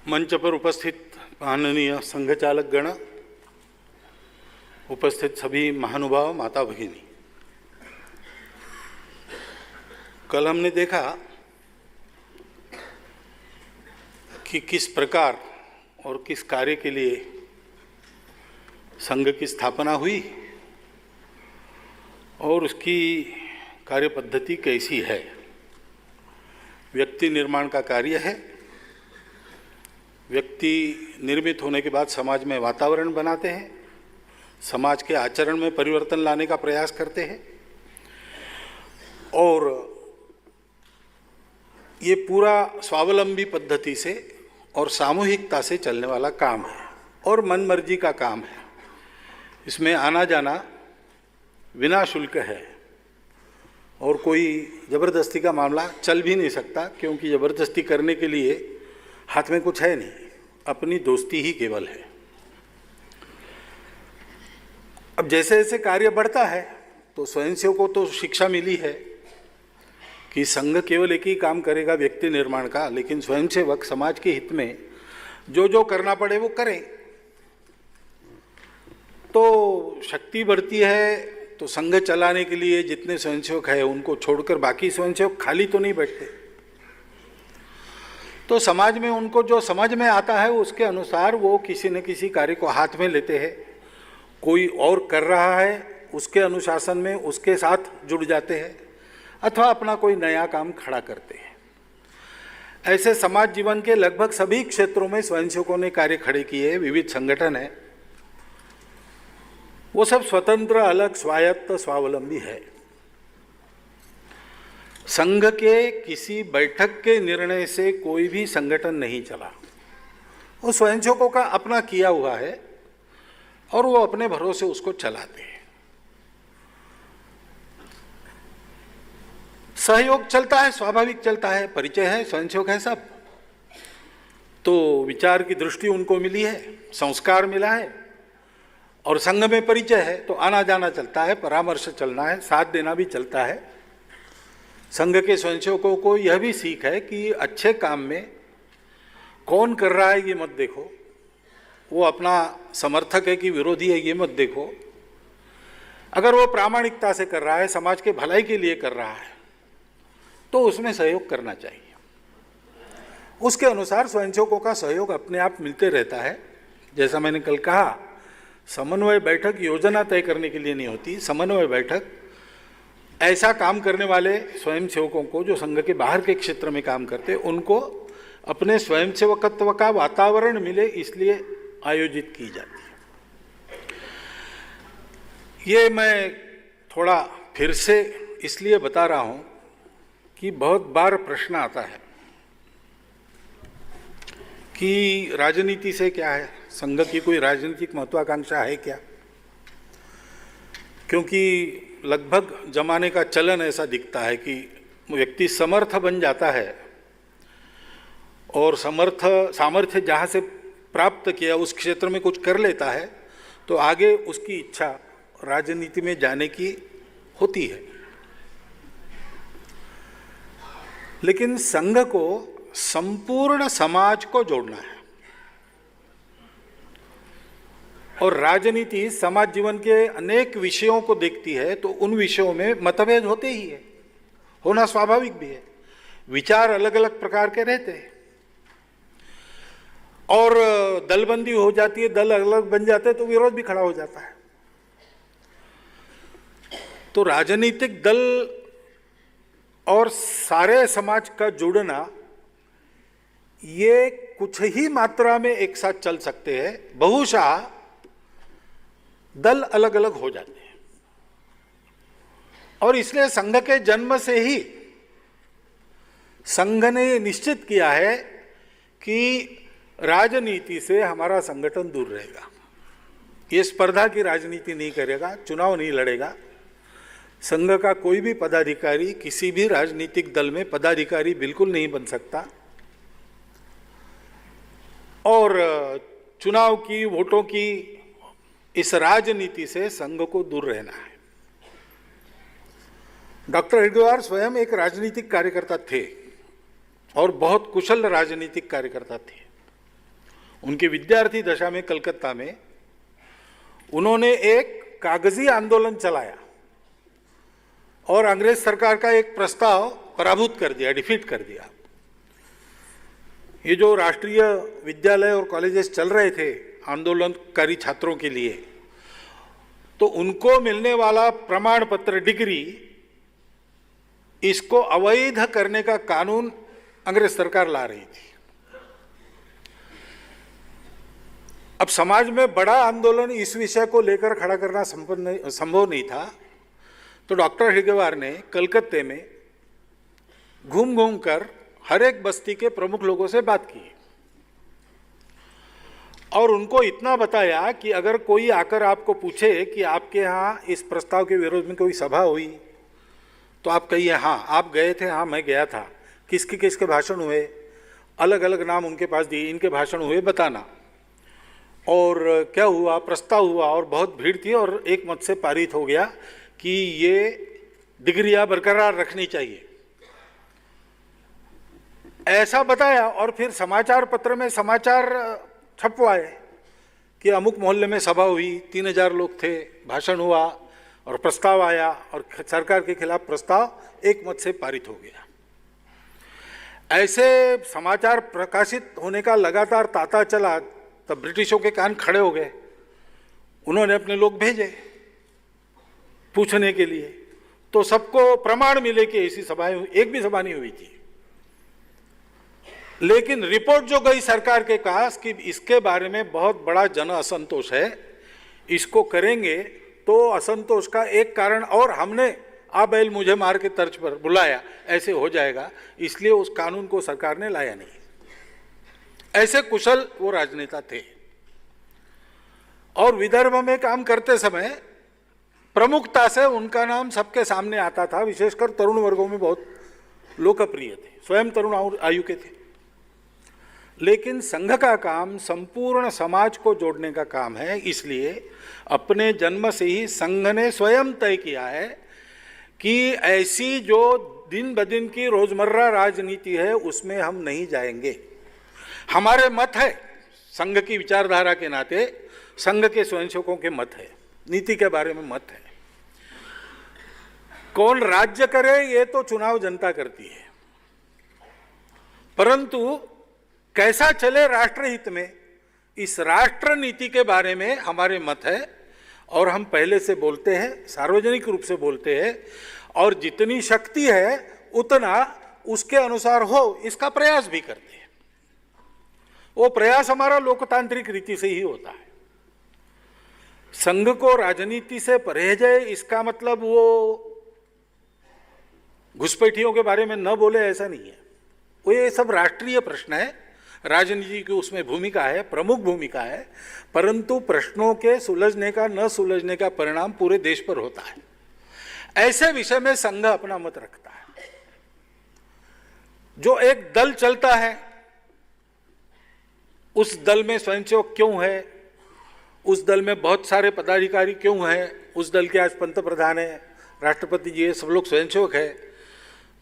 मंच पर उपस्थित माननीय संघ चालक गण, उपस्थित सभी महानुभाव, माता भगिनी, कल हमने देखा कि किस प्रकार और किस कार्य के लिए संघ की स्थापना हुई और उसकी कार्य पद्धति कैसी है। व्यक्ति निर्माण का कार्य है। व्यक्ति निर्मित होने के बाद समाज में वातावरण बनाते हैं, समाज के आचरण में परिवर्तन लाने का प्रयास करते हैं और ये पूरा स्वावलंबी पद्धति से और सामूहिकता से चलने वाला काम है और मनमर्जी का काम है। इसमें आना जाना बिना शुल्क है और कोई ज़बरदस्ती का मामला चल भी नहीं सकता, क्योंकि ज़बरदस्ती करने के लिए हाथ में कुछ है नहीं, अपनी दोस्ती ही केवल है। अब जैसे जैसे कार्य बढ़ता है तो स्वयंसेवकों को तो शिक्षा मिली है कि संघ केवल एक ही काम करेगा, व्यक्ति निर्माण का, लेकिन स्वयंसेवक समाज के हित में जो जो करना पड़े वो करें। तो शक्ति बढ़ती है तो संघ चलाने के लिए जितने स्वयंसेवक हैं उनको छोड़कर बाकी स्वयंसेवक खाली तो नहीं बैठते। तो समाज में उनको जो समझ में आता है उसके अनुसार वो किसी न किसी कार्य को हाथ में लेते हैं। कोई और कर रहा है उसके अनुशासन में उसके साथ जुड़ जाते हैं अथवा अपना कोई नया काम खड़ा करते हैं। ऐसे समाज जीवन के लगभग सभी क्षेत्रों में स्वयंसेवकों ने कार्य खड़े किए। विविध संगठन है, वो सब स्वतंत्र, अलग, स्वायत्त, स्वावलंबी है। संघ के किसी बैठक के निर्णय से कोई भी संगठन नहीं चला। वो स्वयंसेवकों का अपना किया हुआ है और वो अपने भरोसे उसको चलाते हैं। सहयोग चलता है, स्वाभाविक चलता है, परिचय है, स्वयंसेवक है सब, तो विचार की दृष्टि उनको मिली है, संस्कार मिला है और संघ में परिचय है तो आना जाना चलता है, परामर्श चलना है, साथ देना भी चलता है। संघ के स्वयंसेवकों को यह भी सीख है कि अच्छे काम में कौन कर रहा है ये मत देखो, वो अपना समर्थक है कि विरोधी है ये मत देखो। अगर वो प्रामाणिकता से कर रहा है, समाज के भलाई के लिए कर रहा है, तो उसमें सहयोग करना चाहिए। उसके अनुसार स्वयंसेवकों का सहयोग अपने आप मिलते रहता है। जैसा मैंने कल कहा, समन्वय बैठक योजना तय करने के लिए नहीं होती। समन्वय बैठक ऐसा काम करने वाले स्वयंसेवकों को जो संघ के बाहर के क्षेत्र में काम करते हैं उनको अपने स्वयंसेवकत्व का वातावरण मिले, इसलिए आयोजित की जाती है। ये मैं थोड़ा फिर से इसलिए बता रहा हूं कि बहुत बार प्रश्न आता है कि राजनीति से क्या है, संघ की कोई राजनीतिक महत्वाकांक्षा है क्या? क्योंकि लगभग जमाने का चलन ऐसा दिखता है कि व्यक्ति समर्थ बन जाता है और सामर्थ्य जहाँ से प्राप्त किया उस क्षेत्र में कुछ कर लेता है तो आगे उसकी इच्छा राजनीति में जाने की होती है। लेकिन संघ को संपूर्ण समाज को जोड़ना है और राजनीति समाज जीवन के अनेक विषयों को देखती है, तो उन विषयों में मतभेद होते ही है, होना स्वाभाविक भी है। विचार अलग अलग प्रकार के रहते हैं और दलबंदी हो जाती है, दल अलग अलग बन जाते हैं तो विरोध भी खड़ा हो जाता है। तो राजनीतिक दल और सारे समाज का जुड़ना ये कुछ ही मात्रा में एक साथ चल सकते हैं, बहुशः दल अलग अलग हो जाते हैं। और इसलिए संघ के जन्म से ही संघ ने निश्चित किया है कि राजनीति से हमारा संगठन दूर रहेगा। ये स्पर्धा की राजनीति नहीं करेगा, चुनाव नहीं लड़ेगा। संघ का कोई भी पदाधिकारी किसी भी राजनीतिक दल में पदाधिकारी बिल्कुल नहीं बन सकता और चुनाव की, वोटों की इस राजनीति से संघ को दूर रहना है। डॉक्टर हरिद्वार स्वयं एक राजनीतिक कार्यकर्ता थे और बहुत कुशल राजनीतिक कार्यकर्ता थे। उनकी विद्यार्थी दशा में कलकत्ता में उन्होंने एक कागजी आंदोलन चलाया और अंग्रेज सरकार का एक प्रस्ताव पराभूत कर दिया, डिफीट कर दिया। ये जो राष्ट्रीय विद्यालय और कॉलेजेस चल रहे थे आंदोलनकारी छात्रों के लिए, तो उनको मिलने वाला प्रमाण पत्र, डिग्री, इसको अवैध करने का कानून अंग्रेज सरकार ला रही थी। अब समाज में बड़ा आंदोलन इस विषय को लेकर खड़ा करना संभव नहीं था, तो डॉक्टर हेडगेवार ने कलकत्ते में घूम घूम कर हर एक बस्ती के प्रमुख लोगों से बात की और उनको इतना बताया कि अगर कोई आकर आपको पूछे कि आपके यहाँ इस प्रस्ताव के विरोध में कोई सभा हुई, तो आप कहिए हाँ आप गए थे, हाँ मैं गया था। किसके किसके भाषण हुए, अलग अलग नाम उनके पास दिए, इनके भाषण हुए बताना, और क्या हुआ, प्रस्ताव हुआ और बहुत भीड़ थी और एक मत से पारित हो गया कि ये डिग्रियां बरकरार रखनी चाहिए, ऐसा बताया। और फिर समाचार पत्र में समाचार छपवाए कि अमुक मोहल्ले में सभा हुई, 3000 लोग थे, भाषण हुआ और प्रस्ताव आया और सरकार के खिलाफ प्रस्ताव एक मत से पारित हो गया। ऐसे समाचार प्रकाशित होने का लगातार तांता चला, तब ब्रिटिशों के कान खड़े हो गए। उन्होंने अपने लोग भेजे पूछने के लिए, तो सबको प्रमाण मिले कि ऐसी सभाएं, एक भी सभा नहीं हुई थी। लेकिन रिपोर्ट जो गई सरकार के पास कि इसके बारे में बहुत बड़ा जन असंतोष है, इसको करेंगे तो असंतोष का एक कारण, और हमने आ बैल मुझे मार के तर्ज पर बुलाया, ऐसे हो जाएगा, इसलिए उस कानून को सरकार ने लाया नहीं। ऐसे कुशल वो राजनेता थे। और विदर्भ में काम करते समय प्रमुखता से उनका नाम सबके सामने आता था, विशेषकर तरुण वर्गों में बहुत लोकप्रिय थे, स्वयं तरुण आयु के थे। लेकिन संघ का काम संपूर्ण समाज को जोड़ने का काम है, इसलिए अपने जन्म से ही संघ ने स्वयं तय किया है कि ऐसी जो दिन ब दिन की रोजमर्रा राजनीति है उसमें हम नहीं जाएंगे। हमारे मत है, संघ की विचारधारा के नाते संघ के स्वयंसेवकों के मत है, नीति के बारे में मत है। कौन राज्य करे ये तो चुनाव जनता करती है, परंतु कैसा चले राष्ट्रहित में, इस राष्ट्र नीति के बारे में हमारे मत है और हम पहले से बोलते हैं, सार्वजनिक रूप से बोलते हैं, और जितनी शक्ति है उतना उसके अनुसार हो इसका प्रयास भी करते हैं। वो प्रयास हमारा लोकतांत्रिक रीति से ही होता है। संघ को राजनीति से परहेज है, इसका मतलब वो घुसपैठियों के बारे में न बोले, ऐसा नहीं है। वो ये सब राष्ट्रीय प्रश्न है, राजनीति की उसमें भूमिका है, प्रमुख भूमिका है, परंतु प्रश्नों के सुलझने का न सुलझने का परिणाम पूरे देश पर होता है। ऐसे विषय में संघ अपना मत रखता है। जो एक दल चलता है, उस दल में स्वयंसेवक क्यों है, उस दल में बहुत सारे पदाधिकारी क्यों हैं, उस दल के आज पंत प्रधान है, राष्ट्रपति जी है, सब लोग स्वयंसेवक है।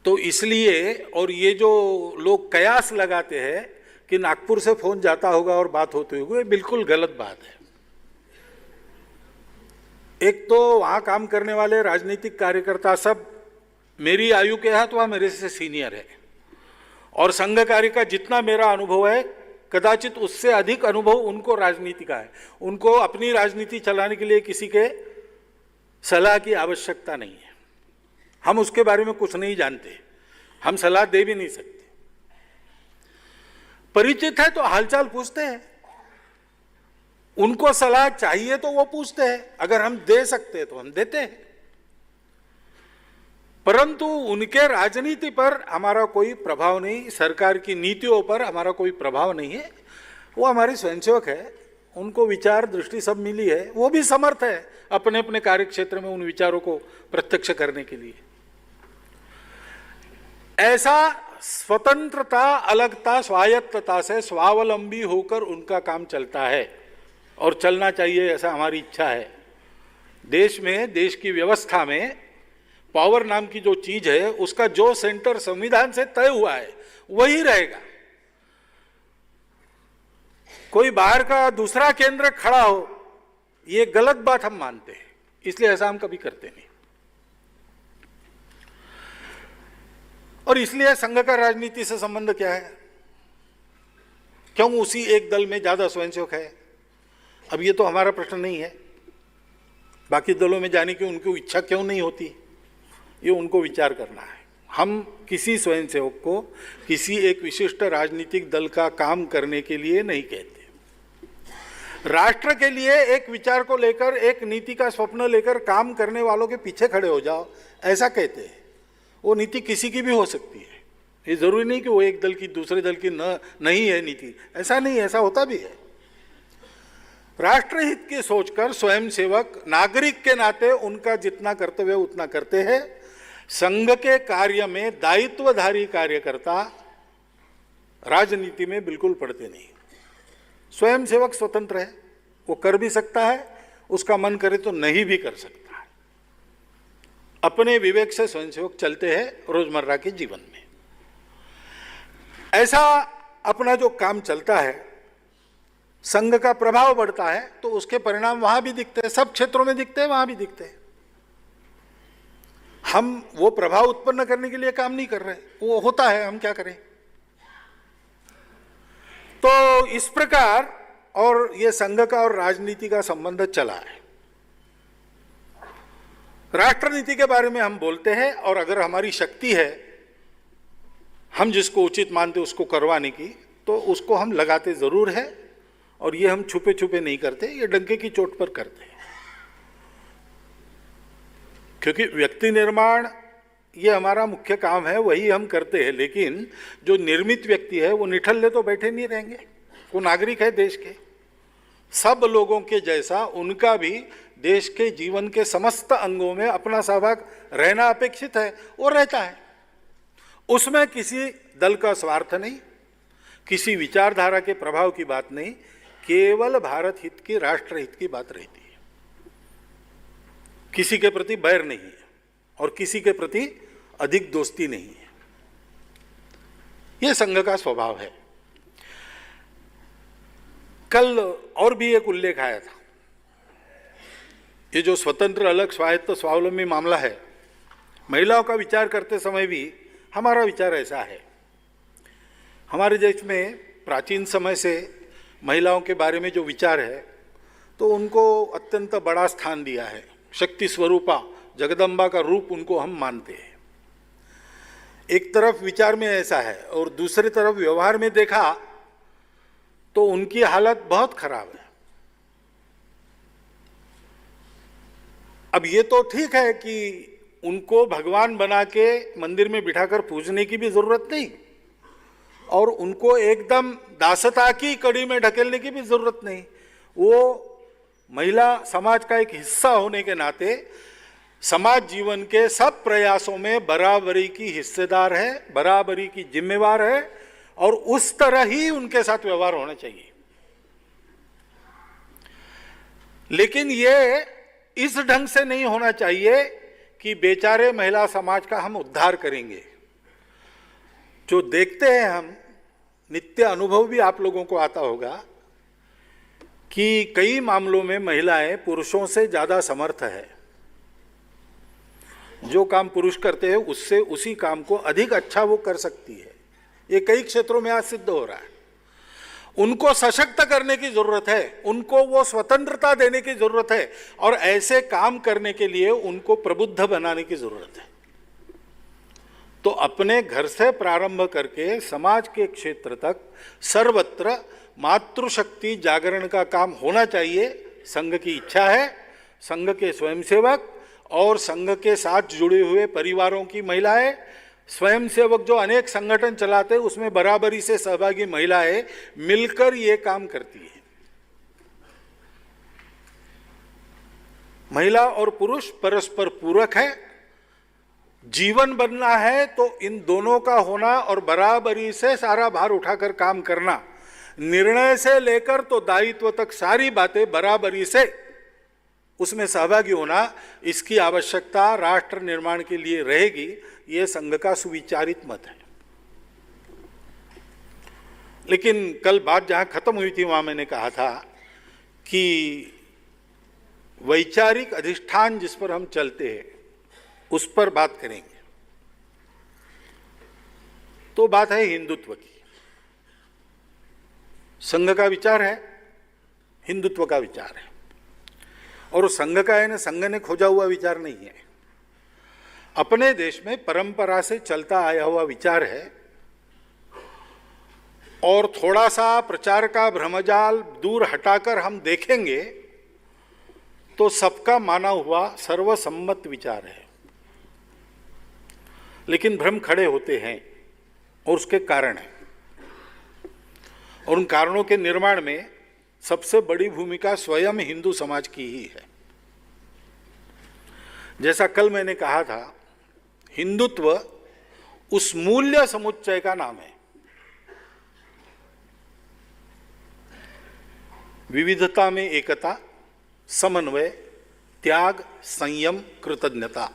तो इसलिए, और ये जो लोग कयास लगाते हैं कि नागपुर से फोन जाता होगा और बात होती होगी, ये बिल्कुल गलत बात है। एक तो वहां काम करने वाले राजनीतिक कार्यकर्ता सब मेरी आयु के हैं, तो वह मेरे से सीनियर है, और संघ कार्य का जितना मेरा अनुभव है कदाचित उससे अधिक अनुभव उनको राजनीति का है। उनको अपनी राजनीति चलाने के लिए किसी के सलाह की आवश्यकता नहीं है। हम उसके बारे में कुछ नहीं जानते, हम सलाह दे भी नहीं सकते। परिचित है तो हालचाल पूछते हैं, उनको सलाह चाहिए तो वो पूछते हैं, अगर हम दे सकते हैं तो हम देते हैं, परंतु उनके राजनीति पर हमारा कोई प्रभाव नहीं, सरकार की नीतियों पर हमारा कोई प्रभाव नहीं है। वो हमारे स्वयंसेवक है, उनको विचार दृष्टि सब मिली है, वो भी समर्थ है अपने अपने कार्यक्षेत्र में उन विचारों को प्रत्यक्ष करने के लिए। ऐसा स्वतंत्रता, अलगता, स्वायत्तता से स्वावलंबी होकर उनका काम चलता है और चलना चाहिए, ऐसा हमारी इच्छा है। देश में, देश की व्यवस्था में पावर नाम की जो चीज है उसका जो सेंटर संविधान से तय हुआ है वही रहेगा। कोई बाहर का दूसरा केंद्र खड़ा हो, ये गलत बात हम मानते हैं, इसलिए ऐसा हम कभी करते नहीं। और इसलिए संघ का राजनीति से संबंध क्या है? क्यों उसी एक दल में ज्यादा स्वयंसेवक है? अब ये तो हमारा प्रश्न नहीं है, बाकी दलों में जाने की उनको इच्छा क्यों नहीं होती, ये उनको विचार करना है। हम किसी स्वयंसेवक को किसी एक विशिष्ट राजनीतिक दल का काम करने के लिए नहीं कहते। राष्ट्र के लिए एक विचार को लेकर, एक नीति का स्वप्न लेकर काम करने वालों के पीछे खड़े हो जाओ, ऐसा कहते हैं। वो नीति किसी की भी हो सकती है, ये जरूरी नहीं कि वो एक दल की दूसरे दल की नहीं है नीति, ऐसा नहीं, ऐसा होता भी है। राष्ट्रहित की सोचकर स्वयंसेवक नागरिक के नाते उनका जितना कर्तव्य उतना करते हैं। संघ के कार्य में दायित्वधारी कार्यकर्ता राजनीति में बिल्कुल पड़ते नहीं। स्वयंसेवक स्वतंत्र है, वो कर भी सकता है, उसका मन करे तो नहीं भी कर सकता है। अपने विवेक से स्वयंसेवक चलते हैं रोजमर्रा के जीवन में। ऐसा अपना जो काम चलता है, संघ का प्रभाव बढ़ता है, तो उसके परिणाम वहां भी दिखते हैं, सब क्षेत्रों में दिखते हैं, वहां भी दिखते हैं। हम वो प्रभाव उत्पन्न करने के लिए काम नहीं कर रहे, वो होता है, हम क्या करें। तो इस प्रकार और ये संघ का और राजनीति का संबंध चला है। राष्ट्रनीति के बारे में हम बोलते हैं, और अगर हमारी शक्ति है, हम जिसको उचित मानते उसको करवाने की, तो उसको हम लगाते जरूर है, और ये हम छुपे छुपे नहीं करते, ये डंके की चोट पर करते हैं। क्योंकि व्यक्ति निर्माण ये हमारा मुख्य काम है, वही हम करते हैं। लेकिन जो निर्मित व्यक्ति है वो निठल्ले तो बैठे नहीं रहेंगे, वो नागरिक है देश के, सब लोगों के जैसा उनका भी देश के जीवन के समस्त अंगों में अपना सहभाग रहना अपेक्षित है, वो रहता है। उसमें किसी दल का स्वार्थ नहीं, किसी विचारधारा के प्रभाव की बात नहीं, केवल भारत हित की, राष्ट्र हित की बात रहती है। किसी के प्रति बैर नहीं है और किसी के प्रति अधिक दोस्ती नहीं है। यह संघ का स्वभाव है। कल और भी एक उल्लेख आया था, ये जो स्वतंत्र, अलग, स्वायत्त, स्वावलंबी मामला है, महिलाओं का विचार करते समय भी हमारा विचार ऐसा है। हमारे देश में प्राचीन समय से महिलाओं के बारे में जो विचार है, तो उनको अत्यंत बड़ा स्थान दिया है। शक्ति स्वरूपा, जगदम्बा का रूप उनको हम मानते हैं। एक तरफ विचार में ऐसा है, और दूसरी तरफ व्यवहार में देखा तो उनकी हालत बहुत खराब है। अब ये तो ठीक है कि उनको भगवान बना के मंदिर में बिठाकर पूजने की भी जरूरत नहीं, और उनको एकदम दासता की कड़ी में ढकेलने की भी जरूरत नहीं। वो महिला समाज का एक हिस्सा होने के नाते समाज जीवन के सब प्रयासों में बराबरी की हिस्सेदार है, बराबरी की जिम्मेवार है, और उस तरह ही उनके साथ व्यवहार होना चाहिए। लेकिन ये इस ढंग से नहीं होना चाहिए कि बेचारे महिला समाज का हम उद्धार करेंगे। जो देखते हैं हम, नित्य अनुभव भी आप लोगों को आता होगा कि कई मामलों में महिलाएं पुरुषों से ज्यादा समर्थ है। जो काम पुरुष करते हैं उससे उसी काम को अधिक अच्छा वो कर सकती है। ये कई क्षेत्रों में आज सिद्ध हो रहा है। उनको सशक्त करने की जरूरत है, उनको वो स्वतंत्रता देने की जरूरत है, और ऐसे काम करने के लिए उनको प्रबुद्ध बनाने की जरूरत है। तो अपने घर से प्रारंभ करके समाज के क्षेत्र तक सर्वत्र मातृशक्ति जागरण का काम होना चाहिए। संघ की इच्छा है, संघ के स्वयंसेवक और संघ के साथ जुड़े हुए परिवारों की महिलाएं, स्वयंसेवक जो अनेक संगठन चलाते हैं उसमें बराबरी से सहभागी महिलाएं मिलकर ये काम करती है। महिला और पुरुष परस्पर पूरक है। जीवन बनना है तो इन दोनों का होना और बराबरी से सारा भार उठाकर काम करना, निर्णय से लेकर तो दायित्व तक सारी बातें बराबरी से उसमें सहभागी होना, इसकी आवश्यकता राष्ट्र निर्माण के लिए रहेगी। ये संघ का सुविचारित मत है। लेकिन कल बात जहाँ खत्म हुई थी वहाँ मैंने कहा था कि वैचारिक अधिष्ठान जिस पर हम चलते हैं उस पर बात करेंगे। तो बात है हिंदुत्व की। संघ का विचार है, हिंदुत्व का विचार है, और संघ का है ना, संघ ने खोजा हुआ विचार नहीं है, अपने देश में परंपरा से चलता आया हुआ विचार है। और थोड़ा सा प्रचार का भ्रमजाल दूर हटाकर हम देखेंगे तो सबका माना हुआ सर्वसम्मत विचार है। लेकिन भ्रम खड़े होते हैं और उसके कारण है, और उन कारणों के निर्माण में सबसे बड़ी भूमिका स्वयं हिंदू समाज की ही है। जैसा कल मैंने कहा था, हिंदुत्व उस मूल्य समुच्चय का नाम है। विविधता में एकता, समन्वय, त्याग, संयम, कृतज्ञता,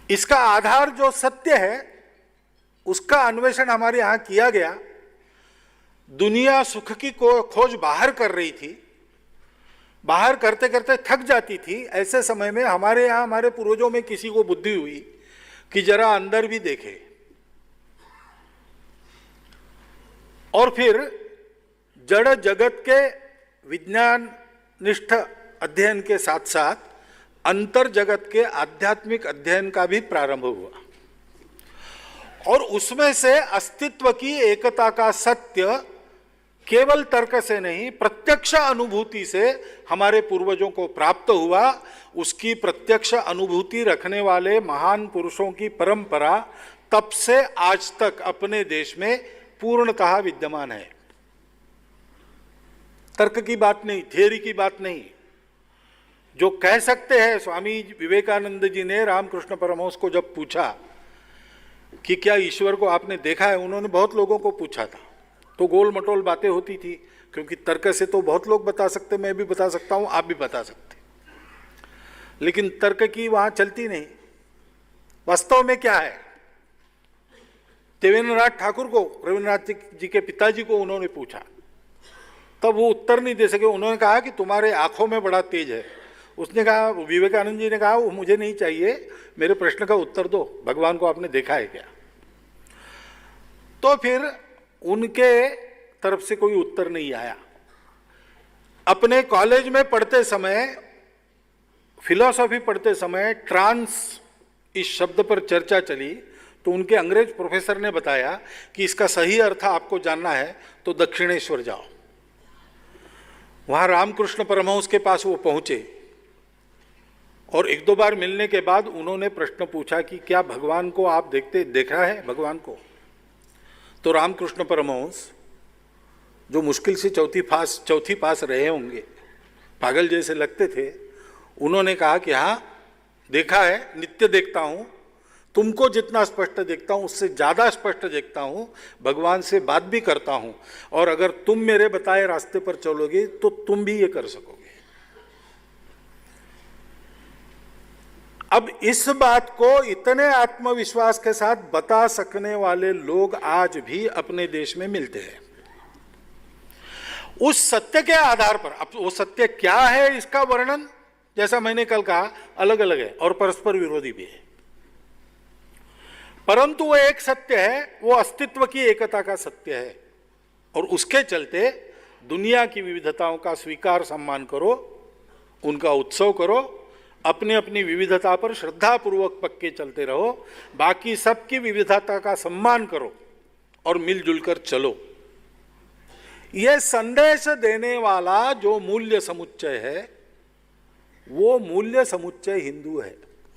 इसका आधार जो सत्य है उसका अन्वेषण हमारे यहां किया गया। दुनिया सुख की खोज बाहर कर रही थी, बाहर करते करते थक जाती थी। ऐसे समय में हमारे यहां हमारे पूर्वजों में किसी को बुद्धि हुई कि जरा अंदर भी देखे, और फिर जड़ जगत के विज्ञान निष्ठ अध्ययन के साथ साथ अंतर जगत के आध्यात्मिक अध्ययन का भी प्रारंभ हुआ, और उसमें से अस्तित्व की एकता का सत्य केवल तर्क से नहीं, प्रत्यक्ष अनुभूति से हमारे पूर्वजों को प्राप्त हुआ। उसकी प्रत्यक्ष अनुभूति रखने वाले महान पुरुषों की परंपरा तब से आज तक अपने देश में पूर्णतः विद्यमान है। तर्क की बात नहीं, थियरी की बात नहीं। जो कह सकते हैं, स्वामी विवेकानंद जी ने रामकृष्ण परमहंस को जब पूछा कि क्या ईश्वर को आपने देखा है, उन्होंने बहुत लोगों को पूछा था, तो गोल मटोल बातें होती थी, क्योंकि तर्क से तो बहुत लोग बता सकते, मैं भी बता सकता हूं, आप भी बता सकते, लेकिन तर्क की वहां चलती नहीं। वास्तव में क्या है? देवेंद्रनाथ ठाकुर को, रविन्द्रनाथ जी के पिताजी को उन्होंने पूछा, तब वो उत्तर नहीं दे सके। उन्होंने कहा कि तुम्हारे आंखों में बड़ा तेज है। उसने कहा, विवेकानंद जी ने कहा, वो मुझे नहीं चाहिए, मेरे प्रश्न का उत्तर दो, भगवान को आपने देखा है क्या? तो फिर उनके तरफ से कोई उत्तर नहीं आया। अपने कॉलेज में पढ़ते समय, फिलॉसफी पढ़ते समय ट्रांस इस शब्द पर चर्चा चली, तो उनके अंग्रेज प्रोफेसर ने बताया कि इसका सही अर्थ आपको जानना है तो दक्षिणेश्वर जाओ। वहां रामकृष्ण परमहंस के पास वो पहुंचे, और एक दो बार मिलने के बाद उन्होंने प्रश्न पूछा कि क्या भगवान को आप देखा है भगवान को? तो रामकृष्ण परमहंस, जो मुश्किल से चौथी पास रहे होंगे, पागल जैसे लगते थे, उन्होंने कहा कि हाँ देखा है, नित्य देखता हूँ, तुमको जितना स्पष्ट देखता हूँ उससे ज़्यादा स्पष्ट देखता हूँ, भगवान से बात भी करता हूँ, और अगर तुम मेरे बताए रास्ते पर चलोगे तो तुम भी ये कर सकोगे। अब इस बात को इतने आत्मविश्वास के साथ बता सकने वाले लोग आज भी अपने देश में मिलते हैं। उस सत्य के आधार पर, अब वो सत्य क्या है इसका वर्णन, जैसा मैंने कल कहा, अलग अलग है और परस्पर विरोधी भी है, परंतु वो एक सत्य है, वो अस्तित्व की एकता का सत्य है। और उसके चलते दुनिया की विविधताओं का स्वीकार सम्मान करो, उनका उत्सव करो, अपनी अपनी विविधता पर श्रद्धापूर्वक पक्के चलते रहो, बाकी सबकी विविधता का सम्मान करो और मिलजुल कर चलो। यह संदेश देने वाला जो मूल्य समुच्चय है, वो मूल्य समुच्चय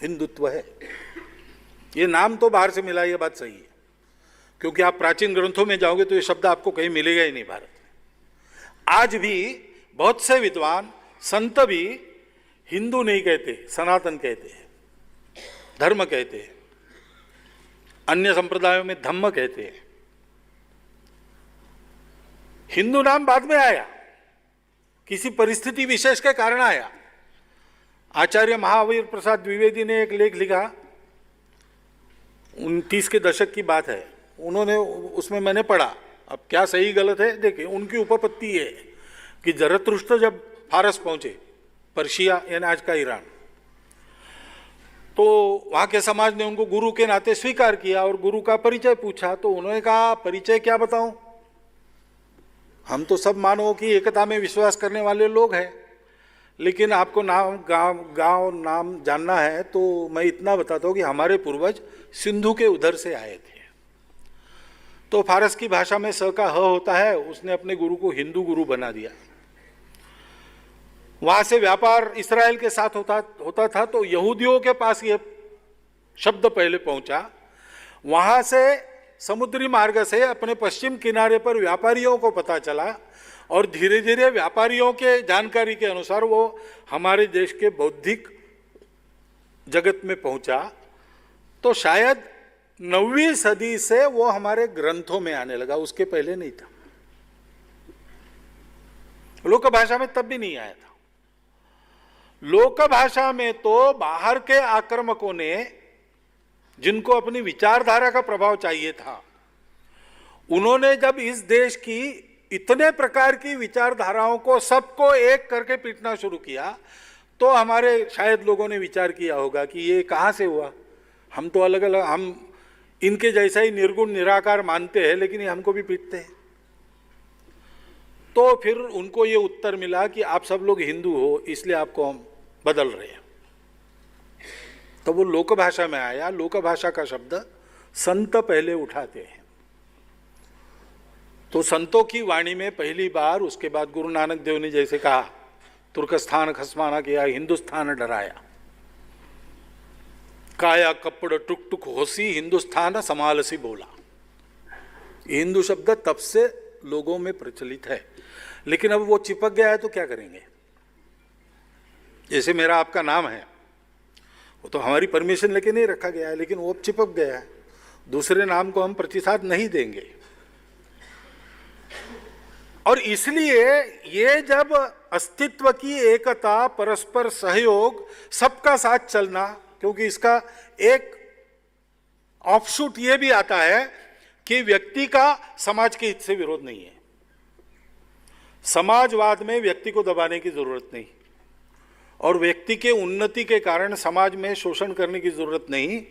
हिंदुत्व है। ये नाम तो बाहर से मिला, ये बात सही है, क्योंकि आप प्राचीन ग्रंथों में जाओगे तो ये शब्द आपको कहीं मिलेगा ही नहीं भारत में। आज भी बहुत से विद्वान संत भी हिंदू नहीं कहते, सनातन कहते हैं, धर्म कहते हैं, अन्य संप्रदायों में धम्म कहते हैं। हिंदू नाम बाद में आया, किसी परिस्थिति विशेष के कारण आया। आचार्य महावीर प्रसाद द्विवेदी ने एक लेख लिखा, 29 के दशक की बात है, उन्होंने उसमें मैंने पढ़ा, अब क्या सही गलत है देखिए, उनकी उपपत्ति ये है कि जरतुश्त जब फारस पहुंचे, पर्शिया यानी आज का ईरान, तो वहाँ के समाज ने उनको गुरु के नाते स्वीकार किया और गुरु का परिचय पूछा, तो उन्होंने कहा परिचय क्या बताऊं, हम तो सब मानवों की एकता में विश्वास करने वाले लोग हैं, लेकिन आपको नाम गांव नाम जानना है तो मैं इतना बताता हूँ कि हमारे पूर्वज सिंधु के उधर से आए थे। तो फारस की भाषा में स का ह होता है, उसने अपने गुरु को हिंदू गुरु बना दिया। वहां से व्यापार इस्राएल के साथ होता था, तो यहूदियों के पास ये शब्द पहले पहुंचा, वहां से समुद्री मार्ग से अपने पश्चिम किनारे पर व्यापारियों को पता चला और धीरे धीरे व्यापारियों के जानकारी के अनुसार वो हमारे देश के बौद्धिक जगत में पहुंचा। तो शायद 9वीं सदी से वो हमारे ग्रंथों में आने लगा, उसके पहले नहीं था। लोक भाषा में तब भी नहीं आया था। लोक भाषा में तो बाहर के आक्रमकों ने, जिनको अपनी विचारधारा का प्रभाव चाहिए था, उन्होंने जब इस देश की इतने प्रकार की विचारधाराओं को सबको एक करके पीटना शुरू किया, तो हमारे शायद लोगों ने विचार किया होगा कि ये कहाँ से हुआ, हम तो अलग अलग, हम इनके जैसा ही निर्गुण निराकार मानते हैं, लेकिन ये हमको भी पीटते हैं। तो फिर उनको ये उत्तर मिला कि आप सब लोग हिंदू हो, इसलिए आपको हम बदल रहे हैं। तो वो लोक भाषा में आया। लोक भाषा का शब्द संत पहले उठाते हैं, तो संतों की वाणी में पहली बार, उसके बाद गुरु नानक देव ने जैसे कहा, तुर्कस्तान खसमाना किया, हिंदुस्तान डराया, काया कपड़ टुक टुक होसी, हिंदुस्तान समालसी बोला। हिंदू शब्द तब से लोगों में प्रचलित है, लेकिन अब वो चिपक गया है तो क्या करेंगे। जैसे मेरा आपका नाम है, वो तो हमारी परमिशन लेके नहीं रखा गया है, लेकिन वो चिपक गया है, दूसरे नाम को हम प्रतिसाद नहीं देंगे। और इसलिए ये जब अस्तित्व की एकता, परस्पर सहयोग, सबका साथ चलना, क्योंकि इसका एक ऑफशूट ये भी आता है कि व्यक्ति का समाज के हित से विरोध नहीं है। समाजवाद में व्यक्ति को दबाने की जरूरत नहीं, और व्यक्ति के उन्नति के कारण समाज में शोषण करने की जरूरत नहीं।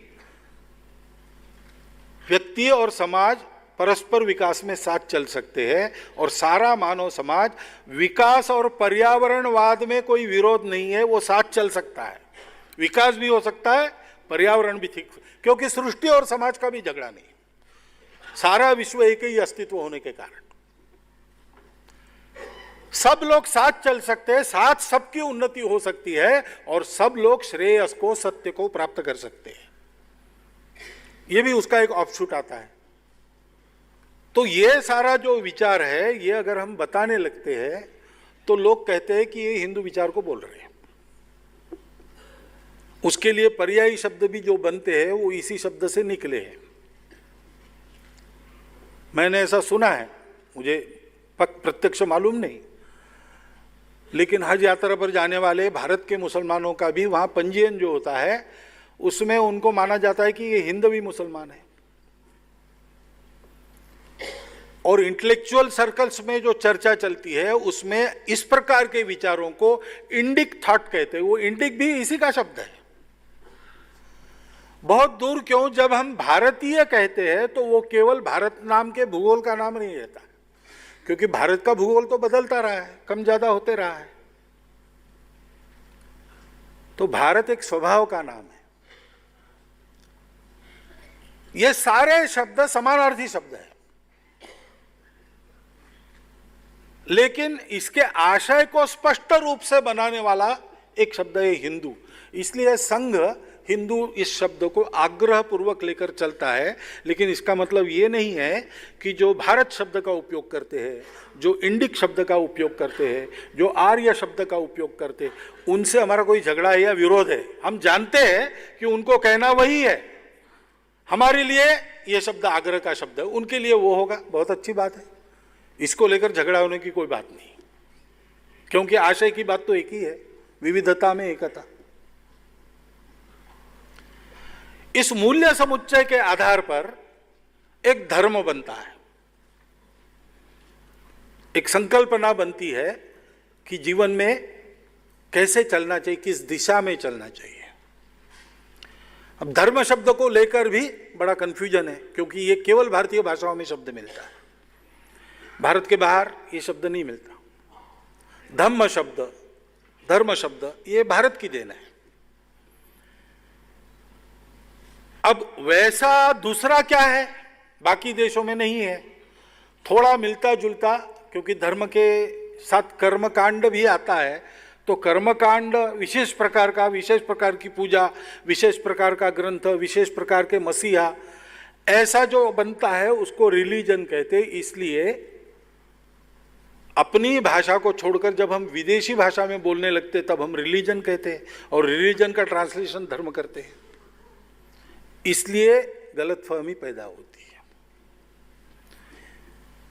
व्यक्ति और समाज परस्पर विकास में साथ चल सकते हैं, और सारा मानव समाज विकास और पर्यावरणवाद में कोई विरोध नहीं है, वो साथ चल सकता है। विकास भी हो सकता है, पर्यावरण भी ठीक, क्योंकि सृष्टि और समाज का भी झगड़ा नहीं, सारा विश्व एक ही अस्तित्व होने के कारण सब लोग साथ चल सकते हैं, साथ सबकी उन्नति हो सकती है, और सब लोग श्रेयस को, सत्य को प्राप्त कर सकते हैं। यह भी उसका एक ऑफशूट आता है। तो ये सारा जो विचार है, ये अगर हम बताने लगते हैं तो लोग कहते हैं कि ये हिंदू विचार को बोल रहे हैं। उसके लिए पर्यायी शब्द भी जो बनते हैं वो इसी शब्द से निकले हैं। मैंने ऐसा सुना है, मुझे प्रत्यक्ष मालूम नहीं, लेकिन हज यात्रा पर जाने वाले भारत के मुसलमानों का भी वहां पंजीयन जो होता है, उसमें उनको माना जाता है कि ये हिंदवी मुसलमान है। और इंटेलेक्चुअल सर्कल्स में जो चर्चा चलती है, उसमें इस प्रकार के विचारों को इंडिक थॉट कहते हैं। वो इंडिक भी इसी का शब्द है। बहुत दूर क्यों, जब हम भारतीय कहते हैं तो वो केवल भारत नाम के भूगोल का नाम नहीं रहता, क्योंकि भारत का भूगोल तो बदलता रहा है, कम ज्यादा होते रहा है। तो भारत एक स्वभाव का नाम है। ये सारे शब्द समानार्थी शब्द है, लेकिन इसके आशय को स्पष्ट रूप से बनाने वाला एक शब्द है हिंदू। इसलिए संघ हिंदू इस शब्द को आग्रह पूर्वक लेकर चलता है, लेकिन इसका मतलब ये नहीं है कि जो भारत शब्द का उपयोग करते हैं, जो इंडिक शब्द का उपयोग करते हैं, जो आर्य शब्द का उपयोग करते हैं, उनसे हमारा कोई झगड़ा है या विरोध है। हम जानते हैं कि उनको कहना वही है। हमारे लिए ये शब्द आग्रह का शब्द है, उनके लिए वो होगा, बहुत अच्छी बात है। इसको लेकर झगड़ा होने की कोई बात नहीं, क्योंकि आशय की बात तो एक ही है, विविधता में एकता। इस मूल्य समुच्चय के आधार पर एक धर्म बनता है, एक संकल्पना बनती है कि जीवन में कैसे चलना चाहिए, किस दिशा में चलना चाहिए। अब धर्म शब्द को लेकर भी बड़ा कंफ्यूजन है, क्योंकि ये केवल भारतीय भाषाओं में शब्द मिलता है, भारत के बाहर ये शब्द नहीं मिलता। धम्म शब्द, धर्म शब्द ये भारत की देन है। अब वैसा दूसरा क्या है, बाकी देशों में नहीं है, थोड़ा मिलता जुलता, क्योंकि धर्म के साथ कर्मकांड भी आता है, तो कर्मकांड विशेष प्रकार का, विशेष प्रकार की पूजा, विशेष प्रकार का ग्रंथ, विशेष प्रकार के मसीहा, ऐसा जो बनता है उसको रिलीजन कहते। इसलिए अपनी भाषा को छोड़कर जब हम विदेशी भाषा में बोलने लगते तब हम रिलीजन कहते हैं, और रिलीजन का ट्रांसलेशन धर्म करते हैं। इसलिए गलतफहमी पैदा होती है।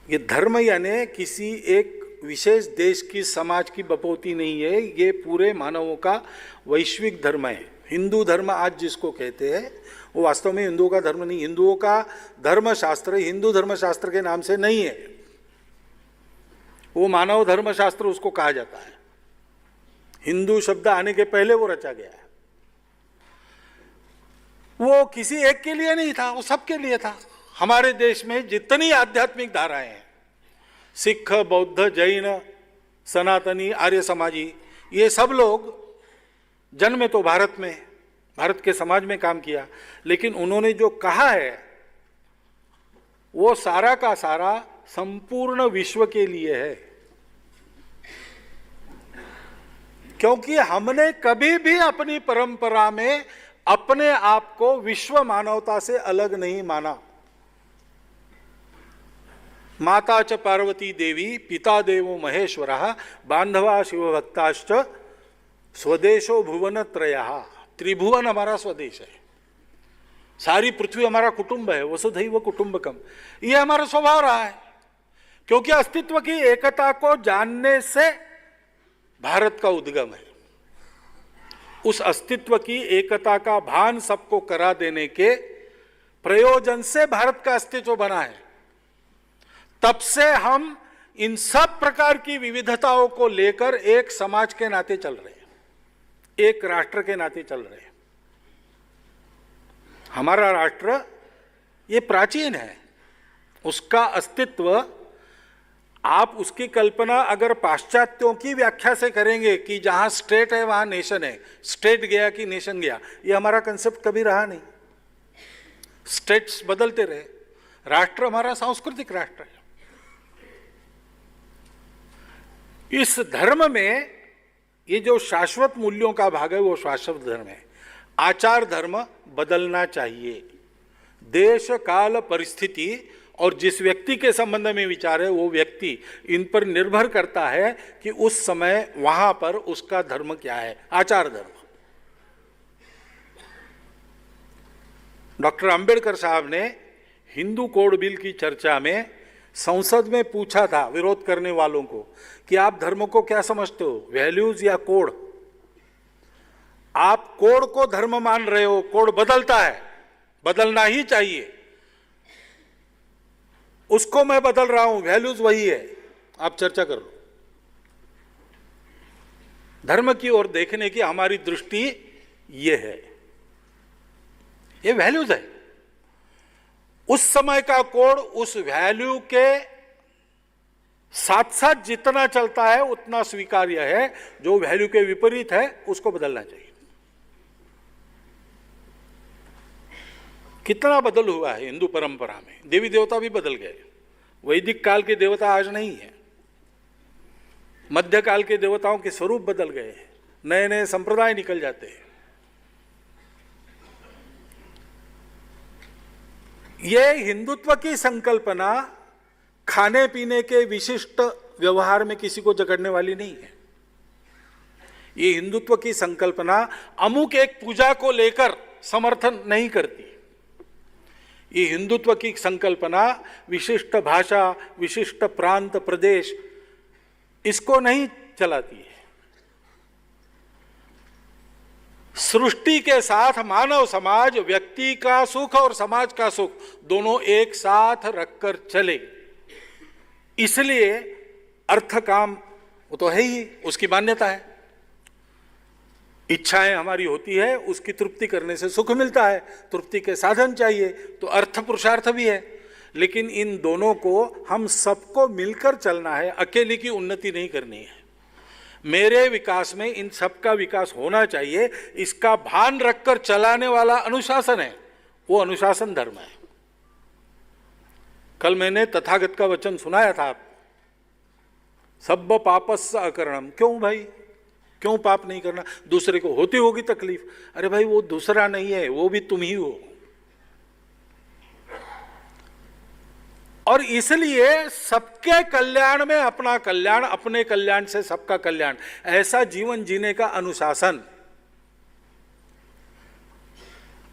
ये धर्म यानी किसी एक विशेष देश की, समाज की बपौती नहीं है, ये पूरे मानवों का वैश्विक धर्म है। हिंदू धर्म आज जिसको कहते हैं वो वास्तव में हिंदुओं का धर्म नहीं, हिंदुओं का धर्मशास्त्र हिंदू धर्मशास्त्र के नाम से नहीं है, वो मानव धर्मशास्त्र उसको कहा जाता है। हिंदू शब्द आने के पहले वो रचा गया है। वो किसी एक के लिए नहीं था, वो सबके लिए था। हमारे देश में जितनी आध्यात्मिक धाराएं हैं, सिख, बौद्ध, जैन, सनातनी, आर्य समाजी, ये सब लोग जन्मे तो भारत में, भारत के समाज में काम किया, लेकिन उन्होंने जो कहा है वो सारा का सारा संपूर्ण विश्व के लिए है। क्योंकि हमने कभी भी अपनी परंपरा में अपने आप को विश्व मानवता से अलग नहीं माना। माता च पार्वती देवी, पिता देवो महेश्वरः, बांधवा शिवभक्ताश्च, स्वदेशो भुवन त्रयः। त्रिभुवन हमारा स्वदेश है, सारी पृथ्वी हमारा कुटुंब है, वसुधैव कुटुंबकम, ये हमारा स्वभाव रहा है। क्योंकि अस्तित्व की एकता को जानने से भारत का उद्गम है। उस अस्तित्व की एकता का भान सबको करा देने के प्रयोजन से भारत का अस्तित्व बना है। तब से हम इन सब प्रकार की विविधताओं को लेकर एक समाज के नाते चल रहे हैं, एक राष्ट्र के नाते चल रहे हैं। हमारा राष्ट्र ये प्राचीन है, उसका अस्तित्व, आप उसकी कल्पना अगर पाश्चात्यों की व्याख्या से करेंगे कि जहां स्टेट है वहां नेशन है, स्टेट गया कि नेशन गया, ये हमारा कंसेप्ट कभी रहा नहीं। स्टेट्स बदलते रहे, राष्ट्र हमारा सांस्कृतिक राष्ट्र है। इस धर्म में ये जो शाश्वत मूल्यों का भाग है वो शाश्वत धर्म है। आचार धर्म बदलना चाहिए, देश काल परिस्थिति और जिस व्यक्ति के संबंध में विचार है वो व्यक्ति, इन पर निर्भर करता है कि उस समय वहां पर उसका धर्म क्या है, आचार धर्म। डॉक्टर अंबेडकर साहब ने हिंदू कोड बिल की चर्चा में संसद में पूछा था विरोध करने वालों को कि आप धर्म को क्या समझते हो, वैल्यूज या कोड? आप कोड को धर्म मान रहे हो, कोड बदलता है, बदलना ही चाहिए, उसको मैं बदल रहा हूं, वैल्यूज वही है, आप चर्चा कर लो। धर्म की ओर देखने की हमारी दृष्टि ये है, ये वैल्यूज है। उस समय का कोड उस वैल्यू के साथ साथ जितना चलता है उतना स्वीकार्य है, जो वैल्यू के विपरीत है उसको बदलना चाहिए। कितना बदल हुआ है हिंदू परंपरा में, देवी देवता भी बदल गए। वैदिक काल के देवता आज नहीं है, मध्यकाल के देवताओं के स्वरूप बदल गए, नए नए संप्रदाय निकल जाते हैं। ये हिंदुत्व की संकल्पना खाने पीने के विशिष्ट व्यवहार में किसी को जकड़ने वाली नहीं है। ये हिंदुत्व की संकल्पना अमुक एक पूजा को लेकर समर्थन नहीं करती। ये हिंदुत्व की संकल्पना विशिष्ट भाषा, विशिष्ट प्रांत, प्रदेश, इसको नहीं चलाती है। सृष्टि के साथ मानव समाज व्यक्ति का सुख और समाज का सुख दोनों एक साथ रखकर चले। इसलिए अर्थ काम वो तो है ही, उसकी मान्यता है। इच्छाएं हमारी होती है, उसकी तृप्ति करने से सुख मिलता है, तृप्ति के साधन चाहिए, तो अर्थ पुरुषार्थ भी है। लेकिन इन दोनों को हम सबको मिलकर चलना है, अकेले की उन्नति नहीं करनी है। मेरे विकास में इन सबका विकास होना चाहिए, इसका भान रखकर चलाने वाला अनुशासन है, वो अनुशासन धर्म है। कल मैंने तथागत का वचन सुनाया था, सब्ब पापस्य अकरणम। क्यों भाई, क्यों पाप नहीं करना? दूसरे को होती होगी तकलीफ, अरे भाई वो दूसरा नहीं है, वो भी तुम ही हो। और इसलिए सबके कल्याण में अपना कल्याण, अपने कल्याण से सबका कल्याण, ऐसा जीवन जीने का अनुशासन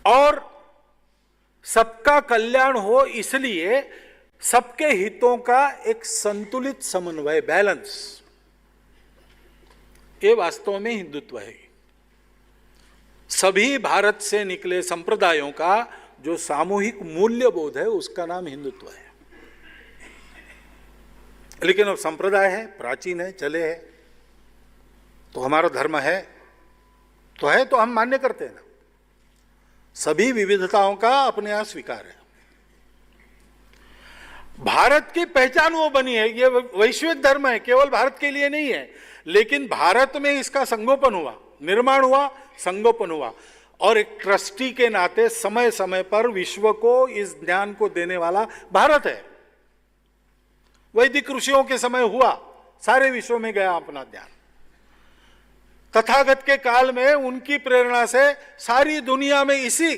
और सबका कल्याण हो, इसलिए सबके हितों का एक संतुलित समन्वय, बैलेंस, ये वास्तव में हिंदुत्व है। सभी भारत से निकले संप्रदायों का जो सामूहिक मूल्य बोध है उसका नाम हिंदुत्व है। लेकिन अब संप्रदाय है, प्राचीन है, चले है, तो हमारा धर्म है तो हम मान्य करते हैं ना। सभी विविधताओं का अपने यहां स्वीकार है। भारत की पहचान वो बनी है, ये वैश्विक धर्म है, केवल भारत के लिए नहीं है, लेकिन भारत में इसका संगोपन हुआ, निर्माण हुआ, संगोपन हुआ। और एक ट्रस्टी के नाते समय समय पर विश्व को इस ज्ञान को देने वाला भारत है। वैदिक ऋषियों के समय हुआ, सारे विश्व में गया अपना ज्ञान। तथागत के काल में उनकी प्रेरणा से सारी दुनिया में इसी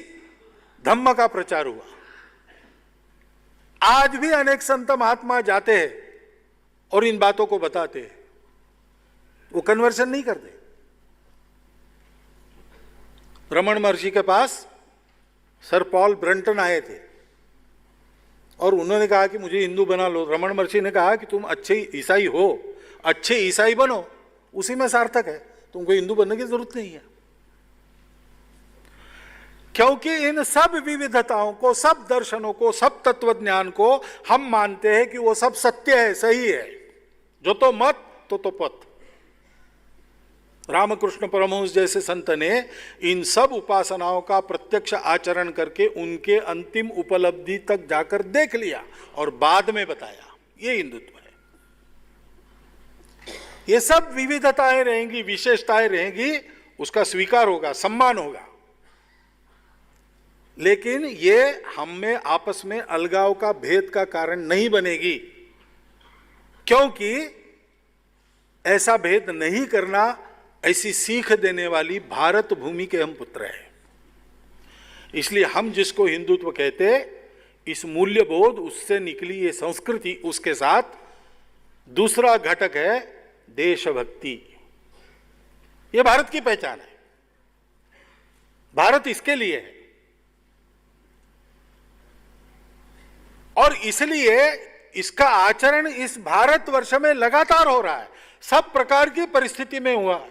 धम्म का प्रचार हुआ। आज भी अनेक संत महात्मा जाते हैं और इन बातों को बताते हैं, वो कन्वर्शन नहीं करते। रमण महर्षि के पास सर पॉल ब्रंटन आए थे और उन्होंने कहा कि मुझे हिंदू बना लो। रमण महर्षि ने कहा कि तुम अच्छे ईसाई हो, अच्छे ईसाई बनो, उसी में सार्थक है, तुमको हिंदू बनने की जरूरत नहीं है। क्योंकि इन सब विविधताओं को, सब दर्शनों को, सब तत्वज्ञान को हम मानते हैं कि वो सब सत्य है, सही है। जो तो मत तो पथ। रामकृष्ण परमहंस जैसे संत ने इन सब उपासनाओं का प्रत्यक्ष आचरण करके उनके अंतिम उपलब्धि तक जाकर देख लिया और बाद में बताया, ये हिंदुत्व है। ये सब विविधताएं रहेंगी, विशेषताएं रहेंगी, उसका स्वीकार होगा, सम्मान होगा, लेकिन ये हम में आपस में अलगाव का, भेद का कारण नहीं बनेगी। क्योंकि ऐसा भेद नहीं करना, ऐसी सीख देने वाली भारत भूमि के हम पुत्र हैं। इसलिए हम जिसको हिंदुत्व कहते, इस मूल्य बोध, उससे निकली ये संस्कृति, उसके साथ दूसरा घटक है देशभक्ति। ये भारत की पहचान है, भारत इसके लिए है। और इसलिए इसका आचरण इस भारतवर्ष में लगातार हो रहा है, सब प्रकार की परिस्थिति में हुआ।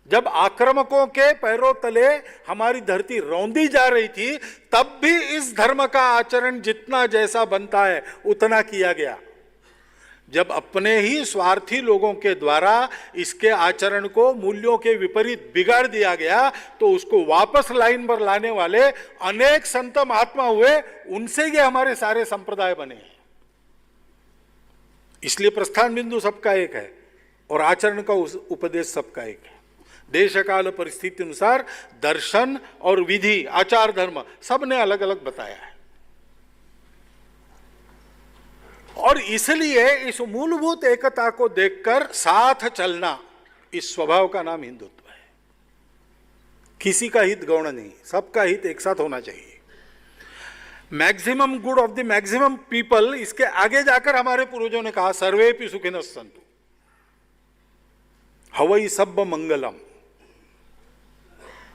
जब आक्रामकों के पैरों तले हमारी धरती रौंदी जा रही थी, तब भी इस धर्म का आचरण जितना जैसा बनता है उतना किया गया। जब अपने ही स्वार्थी लोगों के द्वारा इसके आचरण को मूल्यों के विपरीत बिगाड़ दिया गया, तो उसको वापस लाइन पर लाने वाले अनेक संत महात्मा हुए, उनसे ये हमारे सारे संप्रदाय बने हैं। इसलिए प्रस्थान बिंदु सबका एक है और आचरण का उपदेश सबका एक है। देश काल परिस्थिति अनुसार दर्शन और विधि, आचार धर्म सबने अलग अलग बताया है। और इसलिए इस मूलभूत एकता को देखकर साथ चलना, इस स्वभाव का नाम हिंदुत्व है। किसी का हित गौण नहीं, सबका हित एक साथ होना चाहिए। Maximum good of the maximum people, इसके आगे जाकर हमारे पूर्वजों ने कहा सर्वेपि सुखिनः सन्तु, हवै सब्ब मंगलम,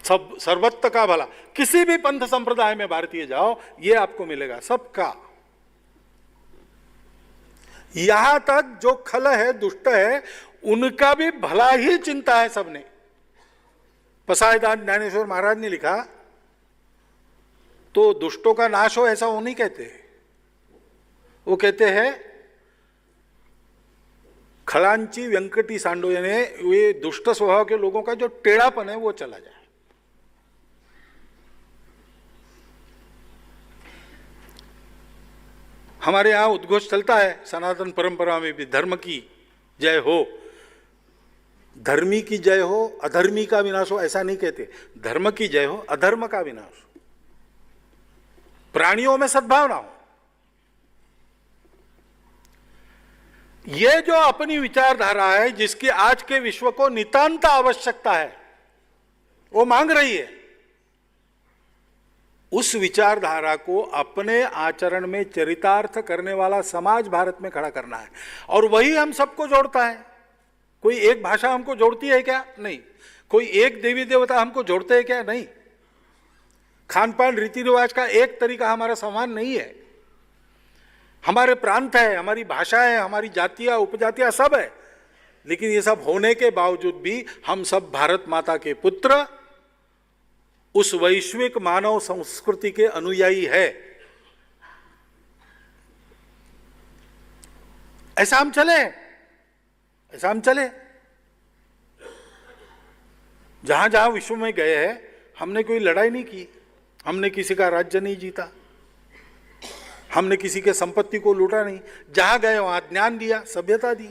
सब सर्वत्र का भला। किसी भी पंथ संप्रदाय में भारतीय जाओ, ये आपको मिलेगा, सबका। यहां तक जो खल है, दुष्ट है, उनका भी भला ही चिंता है सबने। पसायदान ज्ञानेश्वर महाराज ने लिखा, तो दुष्टों का नाश हो ऐसा वो नहीं कहते, वो कहते हैं खलांची व्यंकटी सांडो, यानी ये दुष्ट स्वभाव के लोगों का जो टेढ़ापन है वो चला जाए। हमारे यहां उद्घोष चलता है सनातन परंपरा में भी, धर्म की जय हो, धर्मी की जय हो, अधर्मी का विनाश हो, ऐसा नहीं कहते, धर्म की जय हो, अधर्म का विनाश हो, प्राणियों में सद्भावना हो। ये जो अपनी विचारधारा है जिसकी आज के विश्व को नितांत आवश्यकता है, वो मांग रही है, उस विचारधारा को अपने आचरण में चरितार्थ करने वाला समाज भारत में खड़ा करना है, और वही हम सबको जोड़ता है। कोई एक भाषा हमको जोड़ती है क्या? नहीं। कोई एक देवी देवता हमको जोड़ते हैं क्या? नहीं। खान पान रीति रिवाज का एक तरीका हमारा समान नहीं है। हमारे प्रांत है, हमारी भाषा है, हमारी जातियां उपजातियां सब है, लेकिन ये सब होने के बावजूद भी हम सब भारत माता के पुत्र, उस वैश्विक मानव संस्कृति के अनुयायी है। ऐसा हम चले, ऐसा हम चले। जहां जहां विश्व में गए हैं, हमने कोई लड़ाई नहीं की, हमने किसी का राज्य नहीं जीता, हमने किसी के संपत्ति को लूटा नहीं। जहां गए वहां ज्ञान दिया, सभ्यता दी।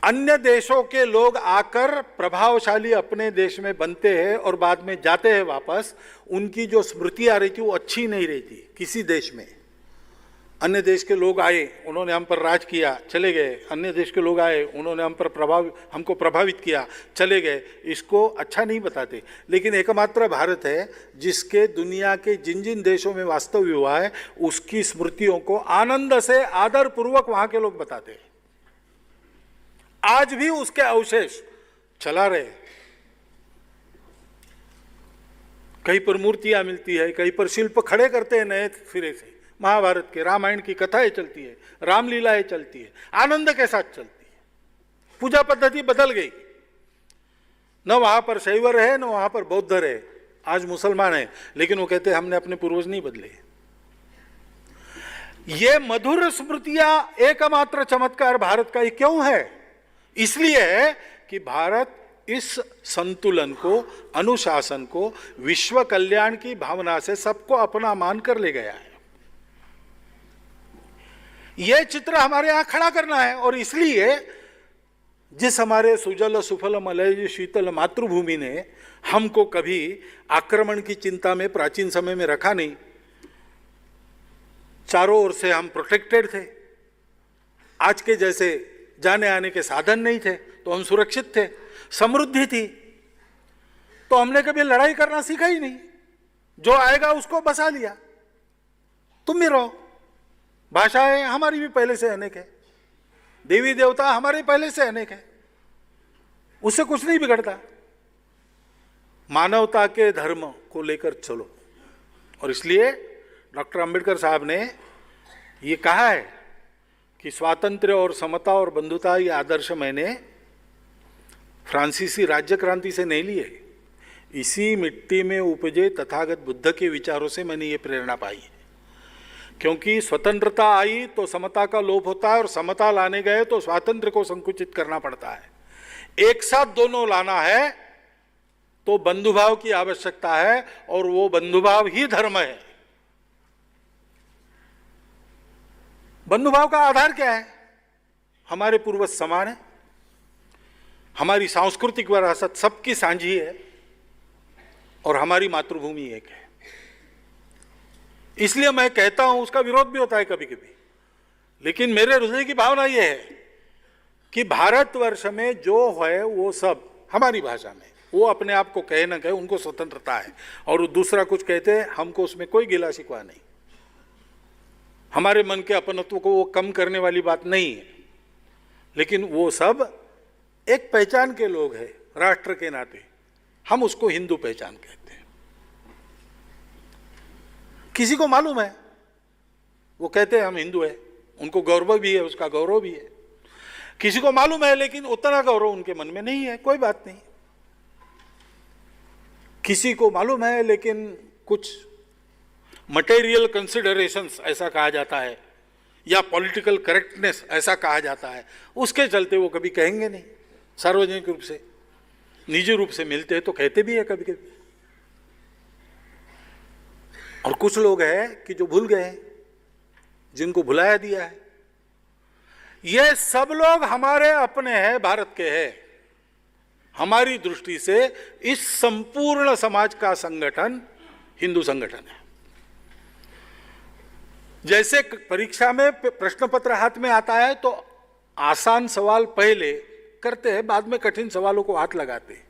अन्य देशों के लोग आकर प्रभावशाली अपने देश में बनते हैं और बाद में जाते हैं वापस, उनकी जो स्मृति आ रही थी वो अच्छी नहीं रहती किसी देश में। अन्य देश के लोग आए, उन्होंने हम पर राज किया, चले गए। अन्य देश के लोग आए, उन्होंने हमको प्रभावित किया, चले गए। इसको अच्छा नहीं बताते। लेकिन एकमात्र भारत है जिसके दुनिया के जिन जिन देशों में वास्तव हुआ है उसकी स्मृतियों को आनंद से आदर पूर्वक वहां के लोग बताते हैं। आज भी उसके अवशेष चला रहे। कहीं पर मूर्तियां मिलती है, कहीं पर शिल्प खड़े करते हैं नए सिरे से। महाभारत के, रामायण की कथाएं चलती है, रामलीलाएं चलती है, आनंद के साथ चलती है। पूजा पद्धति बदल गई, न वहां पर शैव रहे न वहां पर बौद्ध रहे, आज मुसलमान है, लेकिन वो कहते हैं हमने अपने पूर्वज नहीं बदले। ये मधुर स्मृतियां एकमात्र चमत्कार भारत का ही क्यों है? इसलिए है कि भारत इस संतुलन को, अनुशासन को, विश्व कल्याण की भावना से सबको अपना मानकर ले गया है। यह चित्र हमारे यहां खड़ा करना है। और इसलिए जिस हमारे सुजल सुफल मलय शीतल मातृभूमि ने हमको कभी आक्रमण की चिंता में प्राचीन समय में रखा नहीं, चारों ओर से हम प्रोटेक्टेड थे, आज के जैसे जाने आने के साधन नहीं थे, तो हम सुरक्षित थे, समृद्धि थी, तो हमने कभी लड़ाई करना सीखा ही नहीं। जो आएगा उसको बसा लिया, तुम भी रहो। भाषाएं हमारी भी पहले से अनेक है, देवी देवता हमारे पहले से अनेक है, उससे कुछ नहीं बिगड़ता। मानवता के धर्म को लेकर चलो। और इसलिए डॉक्टर अंबेडकर साहब ने ये कहा है कि स्वातंत्र्य और समता और बंधुता ये आदर्श मैंने फ्रांसीसी राज्य क्रांति से नहीं लिए, इसी मिट्टी में उपजे तथागत बुद्ध के विचारों से मैंने ये प्रेरणा पाई है। क्योंकि स्वतंत्रता आई तो समता का लोप होता है, और समता लाने गए तो स्वातंत्र्य को संकुचित करना पड़ता है। एक साथ दोनों लाना है तो बंधुभाव की आवश्यकता है, और वो बंधुभाव ही धर्म है। बंधुभाव का आधार क्या है? हमारे पूर्वज समान है, हमारी सांस्कृतिक विरासत सबकी साझी है, और हमारी मातृभूमि एक है। इसलिए मैं कहता हूं, उसका विरोध भी होता है कभी कभी, लेकिन मेरे हृदय की भावना यह है कि भारतवर्ष में जो है वो सब हमारी भाषा में, वो अपने आप को कहे ना कहे, उनको स्वतंत्रता है, और दूसरा कुछ कहते हैं, हमको उसमें कोई गिला शिकवा नहीं। हमारे मन के अपनत्व को वो कम करने वाली बात नहीं है, लेकिन वो सब एक पहचान के लोग हैं राष्ट्र के नाते। हम उसको हिंदू पहचान कहते हैं। किसी को मालूम है, वो कहते हैं हम हिंदू हैं, उनको गौरव भी है, उसका गौरव भी है। किसी को मालूम है लेकिन उतना गौरव उनके मन में नहीं है, कोई बात नहीं। किसी को मालूम है लेकिन कुछ मटेरियल कंसिडरेशंस ऐसा कहा जाता है, या पॉलिटिकल करेक्टनेस ऐसा कहा जाता है, उसके चलते वो कभी कहेंगे नहीं। सार्वजनिक रूप से, निजी रूप से मिलते हैं तो कहते भी है कभी कभी। और कुछ लोग हैं कि जो भूल गए हैं, जिनको भुलाया दिया है। ये सब लोग हमारे अपने हैं, भारत के हैं। हमारी दृष्टि से इस संपूर्ण समाज का संगठन हिंदू संगठन है। जैसे परीक्षा में प्रश्न पत्र हाथ में आता है तो आसान सवाल पहले करते हैं, बाद में कठिन सवालों को हाथ लगाते हैं।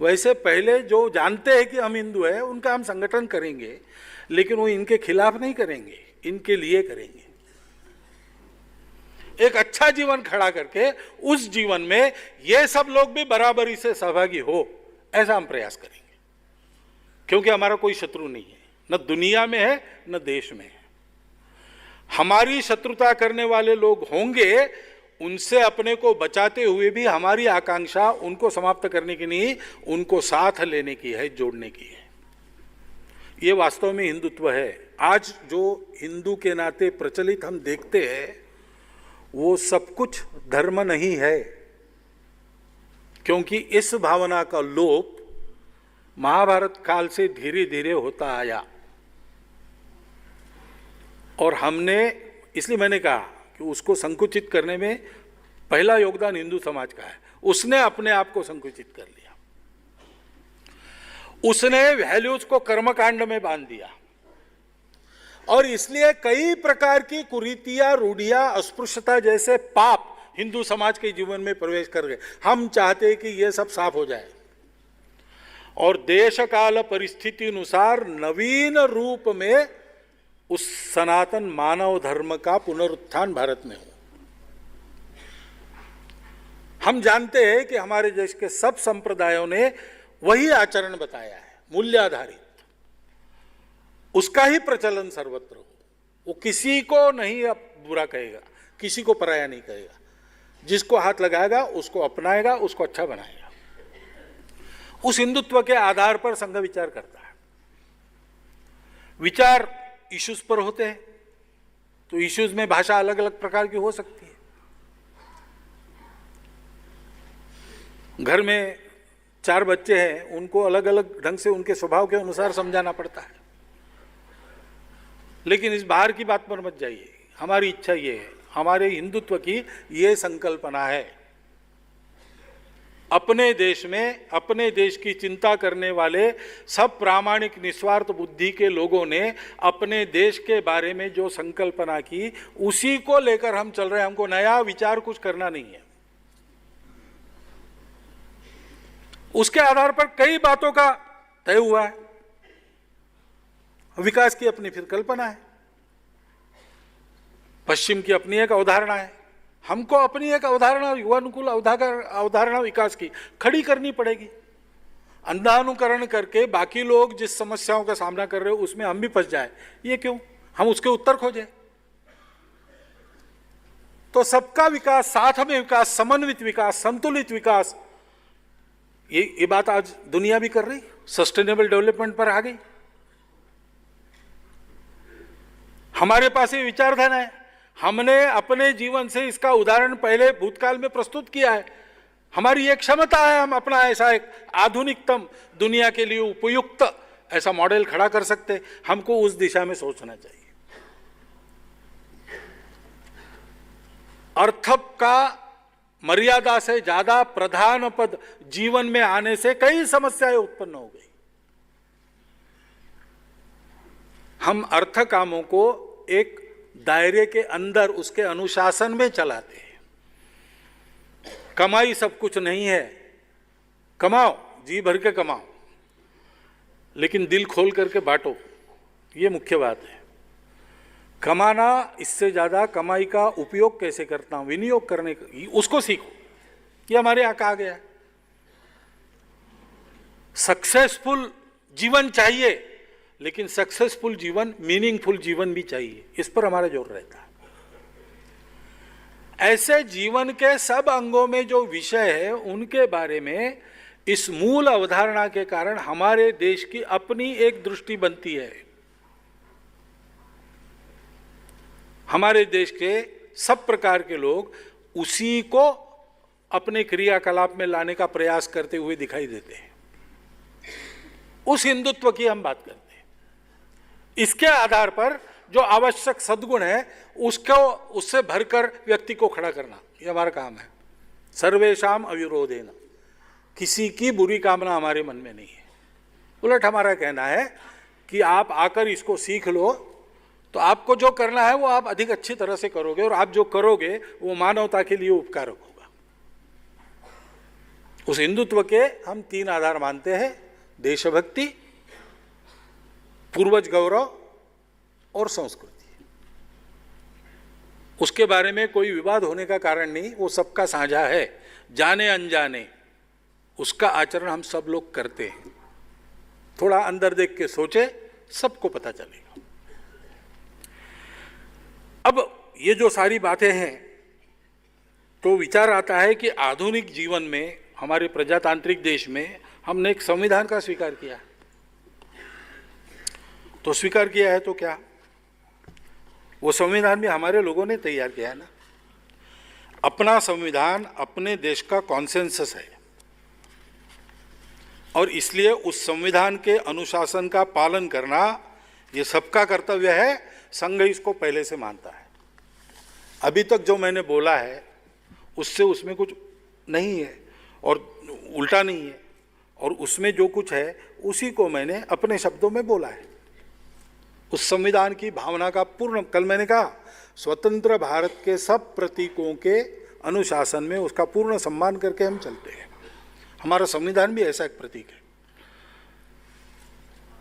वैसे पहले जो जानते हैं कि हम हिंदू हैं उनका हम संगठन करेंगे, लेकिन वो इनके खिलाफ नहीं करेंगे, इनके लिए करेंगे। एक अच्छा जीवन खड़ा करके उस जीवन में ये सब लोग भी बराबरी से सहभागी हो, ऐसा हम प्रयास करेंगे। क्योंकि हमारा कोई शत्रु नहीं है, न दुनिया में है न देश में है। हमारी शत्रुता करने वाले लोग होंगे, उनसे अपने को बचाते हुए भी हमारी आकांक्षा उनको समाप्त करने की नहीं, उनको साथ लेने की है, जोड़ने की है। ये वास्तव में हिंदुत्व है। आज जो हिंदू के नाते प्रचलित हम देखते हैं वो सब कुछ धर्म नहीं है, क्योंकि इस भावना का लोप महाभारत काल से धीरे धीरे होता आया। और हमने, इसलिए मैंने कहा कि उसको संकुचित करने में पहला योगदान हिंदू समाज का है। उसने अपने आप को संकुचित कर लिया, उसने वैल्यूज को कर्मकांड में बांध दिया, और इसलिए कई प्रकार की कुरीतियां, रूढ़ियां, अस्पृश्यता जैसे पाप हिंदू समाज के जीवन में प्रवेश कर गए। हम चाहते हैं कि यह सब साफ हो जाए और देश काल परिस्थिति अनुसार नवीन रूप में उस सनातन मानव धर्म का पुनरुत्थान भारत में हो। हम जानते हैं कि हमारे देश के सब संप्रदायों ने वही आचरण बताया है, मूल्य आधारित। उसका ही प्रचलन सर्वत्र हो। वो किसी को नहीं अब बुरा कहेगा, किसी को पराया नहीं कहेगा। जिसको हाथ लगाएगा उसको अपनाएगा, उसको अच्छा बनाएगा। उस हिंदुत्व के आधार पर संघ विचार करता है। विचार इश्यूज पर होते हैं तो इश्यूज में भाषा अलग अलग प्रकार की हो सकती है। घर में 4 बच्चे हैं, उनको अलग अलग ढंग से उनके स्वभाव के अनुसार समझाना पड़ता है। लेकिन इस बाहर की बात पर मत जाइए। हमारी इच्छा ये है, हमारे हिंदुत्व की ये संकल्पना है, अपने देश में अपने देश की चिंता करने वाले सब प्रामाणिक निस्वार्थ बुद्धि के लोगों ने अपने देश के बारे में जो संकल्पना की उसी को लेकर हम चल रहे हैं। हमको नया विचार कुछ करना नहीं है। उसके आधार पर कई बातों का तय हुआ है। विकास की अपनी फिर कल्पना है, पश्चिम की अपनी एक अवधारणा है, हमको अपनी एक अवधारणा, युवानुकूल अवधारणा विकास की खड़ी करनी पड़ेगी। अंधानुकरण करके बाकी लोग जिस समस्याओं का सामना कर रहे हो उसमें हम भी फंस जाए, ये क्यों? हम उसके उत्तर खोजें। तो सबका विकास, साथ में विकास, समन्वित विकास, संतुलित विकास, ये बात आज दुनिया भी कर रही, सस्टेनेबल डेवलपमेंट पर आ गई। हमारे पास ये विचारधारा है, हमने अपने जीवन से इसका उदाहरण पहले भूतकाल में प्रस्तुत किया है। हमारी एक क्षमता है, हम अपना ऐसा एक आधुनिकतम, दुनिया के लिए उपयुक्त ऐसा मॉडल खड़ा कर सकते। हमको उस दिशा में सोचना चाहिए। अर्थ का मर्यादा से ज्यादा प्रधान पद जीवन में आने से कई समस्याएं उत्पन्न हो गई। हम अर्थ कामों को एक दायरे के अंदर, उसके अनुशासन में चलाते हैं। कमाई सब कुछ नहीं है, कमाओ, जी भर के कमाओ, लेकिन दिल खोल करके बांटो, ये मुख्य बात है। कमाना, इससे ज्यादा कमाई का उपयोग कैसे करता हूं, विनियोग करने का, उसको सीखो। ये हमारे यहां कहा गया है। सक्सेसफुल जीवन चाहिए, लेकिन सक्सेसफुल जीवन, मीनिंगफुल जीवन भी चाहिए। इस पर हमारा जोर रहता है। ऐसे जीवन के सब अंगों में जो विषय है उनके बारे में इस मूल अवधारणा के कारण हमारे देश की अपनी एक दृष्टि बनती है। हमारे देश के सब प्रकार के लोग उसी को अपने क्रियाकलाप में लाने का प्रयास करते हुए दिखाई देते हैं। उस हिंदुत्व की हम बात करते हैं। इसके आधार पर जो आवश्यक सद्गुण है उसको उससे भरकर व्यक्ति को खड़ा करना, ये हमारा काम है। सर्वेशाम अविरोधेन, किसी की बुरी कामना हमारे मन में नहीं है। उलट हमारा कहना है कि आप आकर इसको सीख लो तो आपको जो करना है वो आप अधिक अच्छी तरह से करोगे, और आप जो करोगे वो मानवता के लिए उपकारक होगा। उस हिंदुत्व के हम 3 आधार मानते हैं: देशभक्ति, पूर्वज गौरव और संस्कृति। उसके बारे में कोई विवाद होने का कारण नहीं, वो सबका साझा है। जाने अनजाने उसका आचरण हम सब लोग करते हैं। थोड़ा अंदर देख के सोचे, सबको पता चलेगा। अब ये जो सारी बातें हैं, तो विचार आता है कि आधुनिक जीवन में, हमारे प्रजातांत्रिक देश में, हमने एक संविधान का स्वीकार किया। तो स्वीकार किया है तो क्या, वो संविधान भी हमारे लोगों ने तैयार किया है ना। अपना संविधान अपने देश का कॉन्सेंसस है, और इसलिए उस संविधान के अनुशासन का पालन करना ये सबका कर्तव्य है। संघ इसको पहले से मानता है। अभी तक जो मैंने बोला है उससे उसमें कुछ नहीं है और उल्टा नहीं है, और उसमें जो कुछ है उसी को मैंने अपने शब्दों में बोला है। उस संविधान की भावना का पूर्ण, कल मैंने कहा, स्वतंत्र भारत के सब प्रतीकों के अनुशासन में उसका पूर्ण सम्मान करके हम चलते हैं। हमारा संविधान भी ऐसा एक प्रतीक है।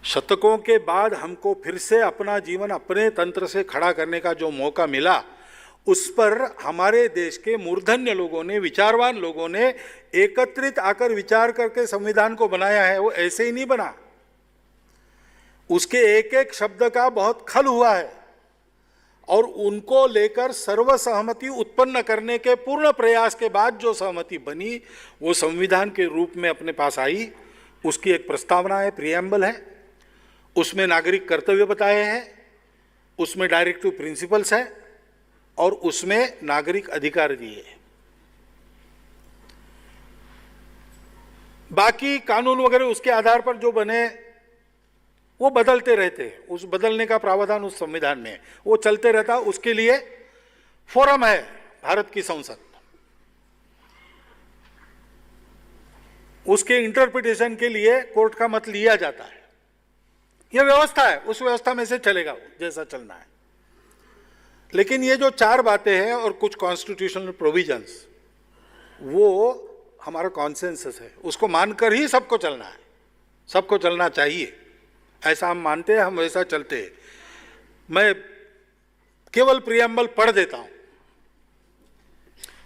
शतकों के बाद हमको फिर से अपना जीवन अपने तंत्र से खड़ा करने का जो मौका मिला, उस पर हमारे देश के मूर्धन्य लोगों ने, विचारवान लोगों ने एकत्रित आकर विचार करके संविधान को बनाया है। वो ऐसे ही नहीं बना, उसके एक एक शब्द का बहुत खल हुआ है, और उनको लेकर सर्वसहमति उत्पन्न करने के पूर्ण प्रयास के बाद जो सहमति बनी, वो संविधान के रूप में अपने पास आई। उसकी एक प्रस्तावना है, प्रियम्बल है, उसमें नागरिक कर्तव्य बताए हैं, उसमें डायरेक्टिव प्रिंसिपल्स है, और उसमें नागरिक अधिकार दिए हैं। बाकी कानून वगैरह उसके आधार पर जो बने वो बदलते रहते हैं। उस बदलने का प्रावधान उस संविधान में है, वो चलते रहता। उसके लिए फोरम है भारत की संसद, उसके इंटरप्रिटेशन के लिए कोर्ट का मत लिया जाता है। यह व्यवस्था है, उस व्यवस्था में से चलेगा जैसा चलना है। लेकिन ये जो 4 बातें हैं और कुछ कॉन्स्टिट्यूशनल प्रोविजंस, वो हमारा कॉन्सेंसस है, उसको मानकर ही सबको चलना है, सबको चलना चाहिए। ऐसा हम मानते हैं, हम वैसा चलते हैं। मैं केवल प्रियम्बल पढ़ देता हूं।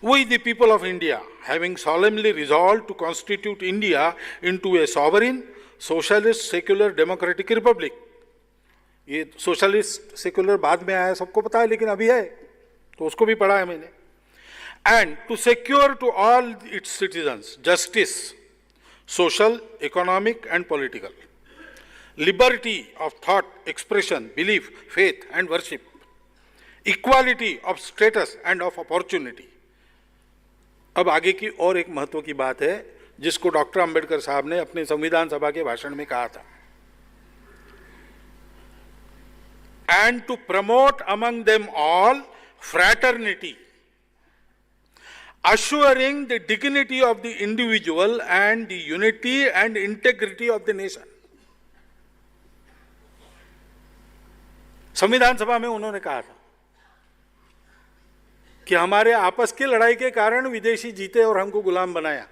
We the people of India, having solemnly resolved to constitute India into a sovereign, socialist, secular, democratic republic. ये सोशलिस्ट सेक्युलर बाद में आया, सबको पता है, लेकिन अभी है तो उसको भी पढ़ा है मैंने। And to secure to all its citizens justice, social, economic and political, liberty of thought, expression, belief, faith and worship, equality of status and of opportunity. अब आगे की और एक महत्व की बात है जिसको डॉक्टर अंबेडकर साहब ने अपने संविधान सभा के भाषण में कहा था, and to promote among them all fraternity, assuring the dignity of the individual and the unity and integrity of the nation. संविधान सभा में उन्होंने कहा था कि हमारे आपस की लड़ाई के कारण विदेशी जीते और हमको गुलाम बनाया।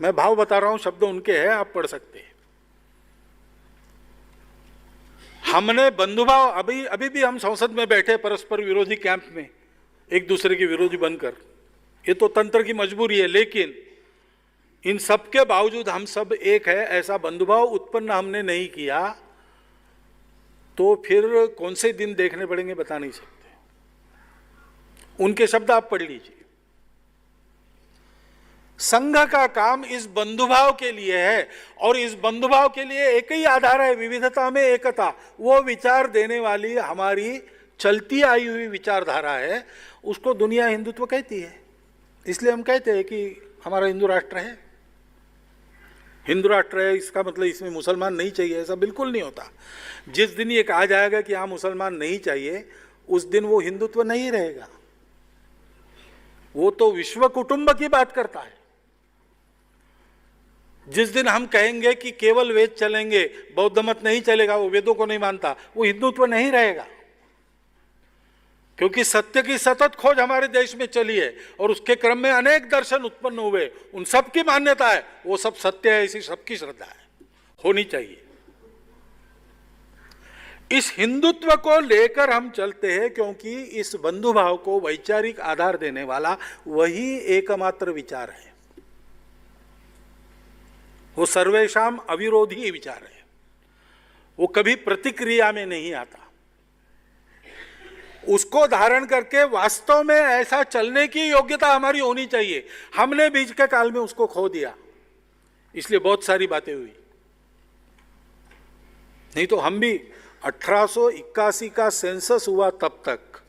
मैं भाव बता रहा हूं, शब्द उनके हैं, आप पढ़ सकते हैं। हमने बंधुभाव, अभी भी हम संसद में बैठे परस्पर विरोधी कैंप में, एक दूसरे के विरोधी बनकर, ये तो तंत्र की मजबूरी है। लेकिन इन सब के बावजूद हम सब एक है, ऐसा बंधुभाव उत्पन्न हमने नहीं किया, तो फिर कौन से दिन देखने पड़ेंगे बता नहीं सकते। उनके शब्द आप पढ़ लीजिए। संघ का काम इस बंधुभाव के लिए है, और इस बंधुभाव के लिए एक ही आधार है, विविधता में एकता। वो विचार देने वाली हमारी चलती आई हुई विचारधारा है, उसको दुनिया हिंदुत्व कहती है। इसलिए हम कहते हैं कि हमारा हिंदू राष्ट्र है। हिंदू राष्ट्र है इसका मतलब इसमें मुसलमान नहीं चाहिए, ऐसा बिल्कुल नहीं होता। जिस दिन ये कहा जाएगा कि हाँ मुसलमान नहीं चाहिए, उस दिन वो हिंदुत्व नहीं रहेगा। वो तो विश्व कुटुंब की बात करता है। जिस दिन हम कहेंगे कि केवल वेद चलेंगे, बौद्ध मत नहीं चलेगा, वो वेदों को नहीं मानता, वो हिंदुत्व नहीं रहेगा। क्योंकि सत्य की सतत खोज हमारे देश में चली है, और उसके क्रम में अनेक दर्शन उत्पन्न हुए, उन सब की मान्यता है वो सब सत्य है, ऐसी सबकी श्रद्धा है, होनी चाहिए। इस हिंदुत्व को लेकर हम चलते हैं, क्योंकि इस बंधुभाव को वैचारिक आधार देने वाला वही एकमात्र विचार है। वो सर्वेशाम अविरोधी विचार है, वो कभी प्रतिक्रिया में नहीं आता। उसको धारण करके वास्तव में ऐसा चलने की योग्यता हमारी होनी चाहिए। हमने बीच के काल में उसको खो दिया, इसलिए बहुत सारी बातें हुई। नहीं तो हम भी 1881 का सेंसस हुआ तब तक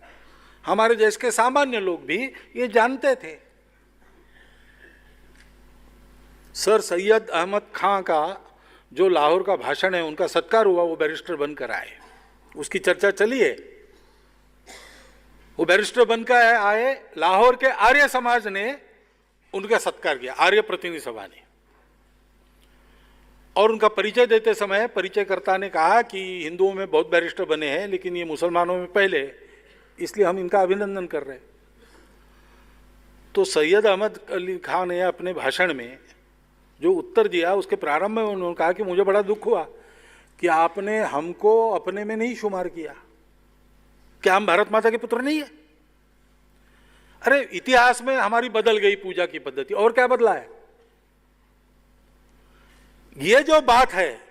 हमारे देश के सामान्य लोग भी ये जानते थे। सर सैयद अहमद खां का जो लाहौर का भाषण है, उनका सत्कार हुआ, वो बैरिस्टर बनकर आए, उसकी चर्चा चली है। वो बैरिस्टर बनकर आए, लाहौर के आर्य समाज ने उनका सत्कार किया, आर्य प्रतिनिधि सभा ने। और उनका परिचय देते समय परिचयकर्ता ने कहा कि हिंदुओं में बहुत बैरिस्टर बने हैं, लेकिन ये मुसलमानों में पहले, इसलिए हम इनका अभिनंदन कर रहे हैं। तो सैयद अहमद अली खान ने अपने भाषण में जो उत्तर दिया, उसके प्रारंभ में उन्होंने कहा कि मुझे बड़ा दुख हुआ कि आपने हमको अपने में नहीं शुमार किया। क्या हम भारत माता के पुत्र नहीं है? अरे इतिहास में हमारी बदल गई पूजा की पद्धति, और क्या बदला है? ये जो बात है,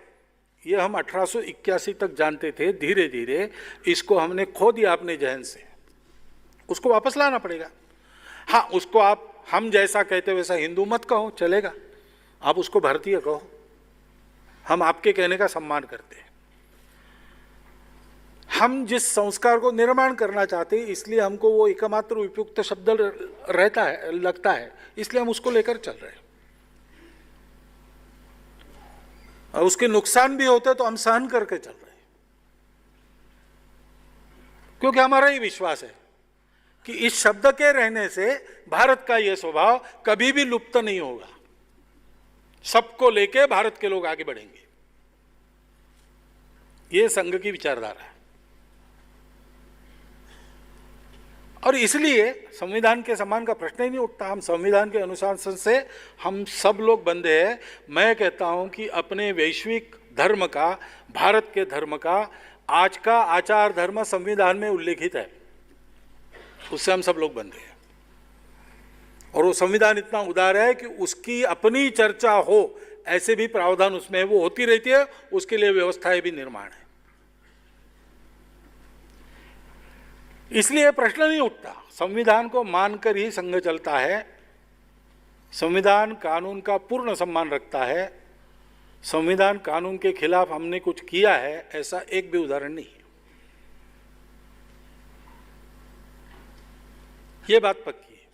ये हम 1881 तक जानते थे, धीरे धीरे इसको हमने खो दिया अपने जहन से। उसको वापस लाना पड़ेगा। हाँ, उसको आप हम जैसा कहते वैसा हिंदू मत कहो, चलेगा, आप उसको भारतीय कहो, हम आपके कहने का सम्मान करते हैं। हम जिस संस्कार को निर्माण करना चाहते हैं, इसलिए हमको वो एकमात्र उपयुक्त शब्द रहता है, लगता है, इसलिए हम उसको लेकर चल रहे हैं। और उसके नुकसान भी होते तो हम सहन करके चल रहे हैं, क्योंकि हमारा ही विश्वास है कि इस शब्द के रहने से भारत का यह स्वभाव कभी भी लुप्त नहीं होगा। सबको लेके भारत के लोग आगे बढ़ेंगे। ये संघ की विचारधारा है। और इसलिए संविधान के सम्मान का प्रश्न ही नहीं उठता। हम संविधान के अनुशासन से हम सब लोग बंधे हैं। मैं कहता हूं कि अपने वैश्विक धर्म का, भारत के धर्म का आज का आचार धर्म संविधान में उल्लेखित है, उससे हम सब लोग बंधे हैं। और वो संविधान इतना उदार है कि उसकी अपनी चर्चा हो, ऐसे भी प्रावधान उसमें वो होती रहती है, उसके लिए व्यवस्थाएं भी निर्माण है। इसलिए प्रश्न नहीं उठता। संविधान को मानकर ही संघ चलता है। संविधान कानून का पूर्ण सम्मान रखता है। संविधान कानून के खिलाफ हमने कुछ किया है, ऐसा एक भी उदाहरण नहीं है। ये बात पक्की है।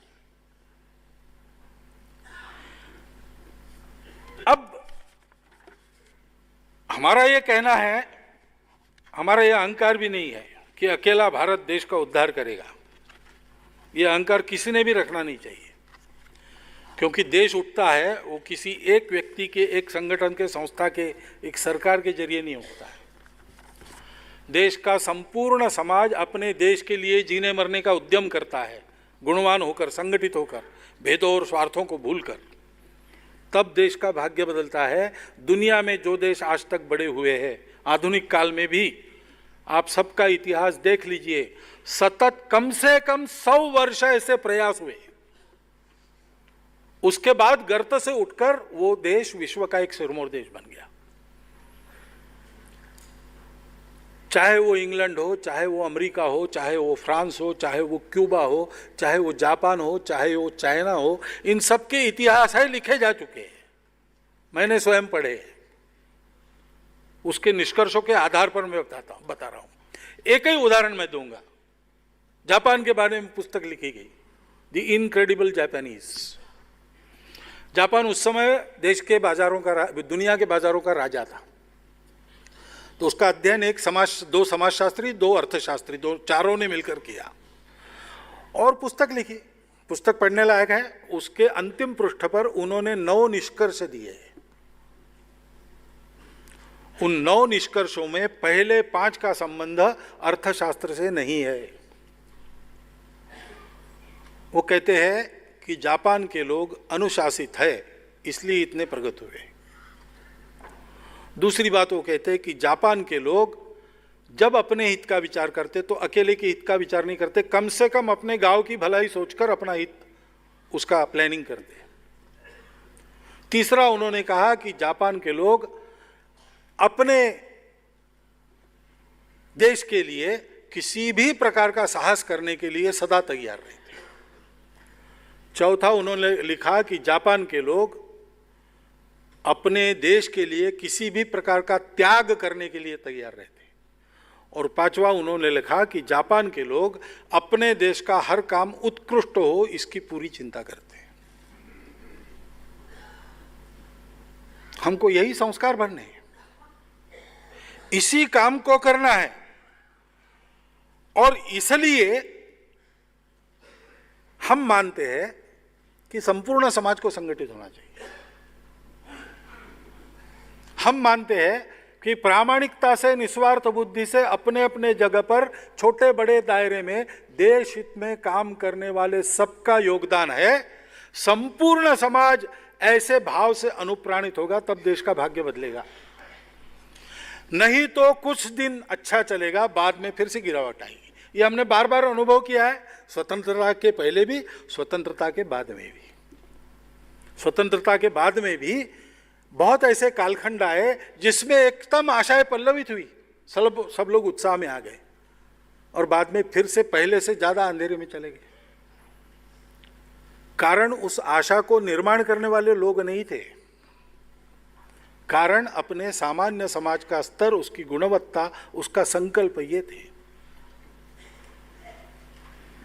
अब हमारा ये कहना है, हमारा ये अहंकार भी नहीं है कि अकेला भारत देश का उद्धार करेगा। ये अहंकार किसी ने भी रखना नहीं चाहिए, क्योंकि देश उठता है वो किसी एक व्यक्ति के, एक संगठन के, संस्था के, एक सरकार के जरिए नहीं उठता है। देश का संपूर्ण समाज अपने देश के लिए जीने मरने का उद्यम करता है, गुणवान होकर, संगठित होकर, भेदों और स्वार्थों को भूलकर। तब देश का भाग्य बदलता है। दुनिया में जो देश आज तक बड़े हुए हैं, आधुनिक काल में भी आप सबका इतिहास देख लीजिए, सतत कम से कम 100 वर्ष ऐसे प्रयास हुए। उसके बाद गर्त से उठकर वो देश विश्व का एक सिरमौर देश बन गया। चाहे वो इंग्लैंड हो, चाहे वो अमेरिका हो, चाहे वो फ्रांस हो, चाहे वो क्यूबा हो, चाहे वो जापान हो, चाहे वो चाइना हो, इन सब के इतिहास है लिखे जा चुके हैं, मैंने स्वयं पढ़े हैं। उसके निष्कर्षों के आधार पर मैं बता रहा हूं। एक ही उदाहरण मैं दूंगा। जापान के बारे में पुस्तक लिखी गई, द इनक्रेडिबल जापानीज। जापान उस समय देश के बाजारों का, दुनिया के बाजारों का राजा था। तो उसका अध्ययन दो समाजशास्त्री, दो अर्थशास्त्री, चारों ने मिलकर किया और पुस्तक लिखी। पुस्तक पढ़ने लायक है। उसके अंतिम पृष्ठ पर उन्होंने 9 निष्कर्ष दिए। उन 9 निष्कर्षों में पहले 5 का संबंध अर्थशास्त्र से नहीं है। वो कहते हैं कि जापान के लोग अनुशासित है, इसलिए इतने प्रगत हुए। दूसरी बात वो कहते हैं कि जापान के लोग जब अपने हित का विचार करते तो अकेले के हित का विचार नहीं करते, कम से कम अपने गांव की भलाई सोचकर अपना हित उसका प्लानिंग करते। तीसरा उन्होंने कहा कि जापान के लोग अपने देश के लिए किसी भी प्रकार का साहस करने के लिए सदा तैयार रहते। चौथा उन्होंने लिखा कि जापान के लोग अपने देश के लिए किसी भी प्रकार का त्याग करने के लिए तैयार रहते। और पांचवा उन्होंने लिखा कि जापान के लोग अपने देश का हर काम उत्कृष्ट हो, इसकी पूरी चिंता करते हैं। हमको यही संस्कार भरने हैं, इसी काम को करना है। और इसलिए हम मानते हैं कि संपूर्ण समाज को संगठित होना चाहिए। हम मानते हैं कि प्रामाणिकता से, निस्वार्थ बुद्धि से अपने अपने जगह पर छोटे बड़े दायरे में देश हित में काम करने वाले सबका योगदान है। संपूर्ण समाज ऐसे भाव से अनुप्राणित होगा तब देश का भाग्य बदलेगा। नहीं तो कुछ दिन अच्छा चलेगा, बाद में फिर से गिरावट आएगी। ये हमने बार बार अनुभव किया है, स्वतंत्रता के पहले भी, स्वतंत्रता के बाद में भी। स्वतंत्रता के बाद में भी बहुत ऐसे कालखंड आए जिसमें एकदम आशाएं पल्लवित हुई, सब लोग उत्साह में आ गए और बाद में फिर से पहले से ज्यादा अंधेरे में चले गए। कारण उस आशा को निर्माण करने वाले लोग नहीं थे, कारण अपने सामान्य समाज का स्तर, उसकी गुणवत्ता, उसका संकल्प ये थे।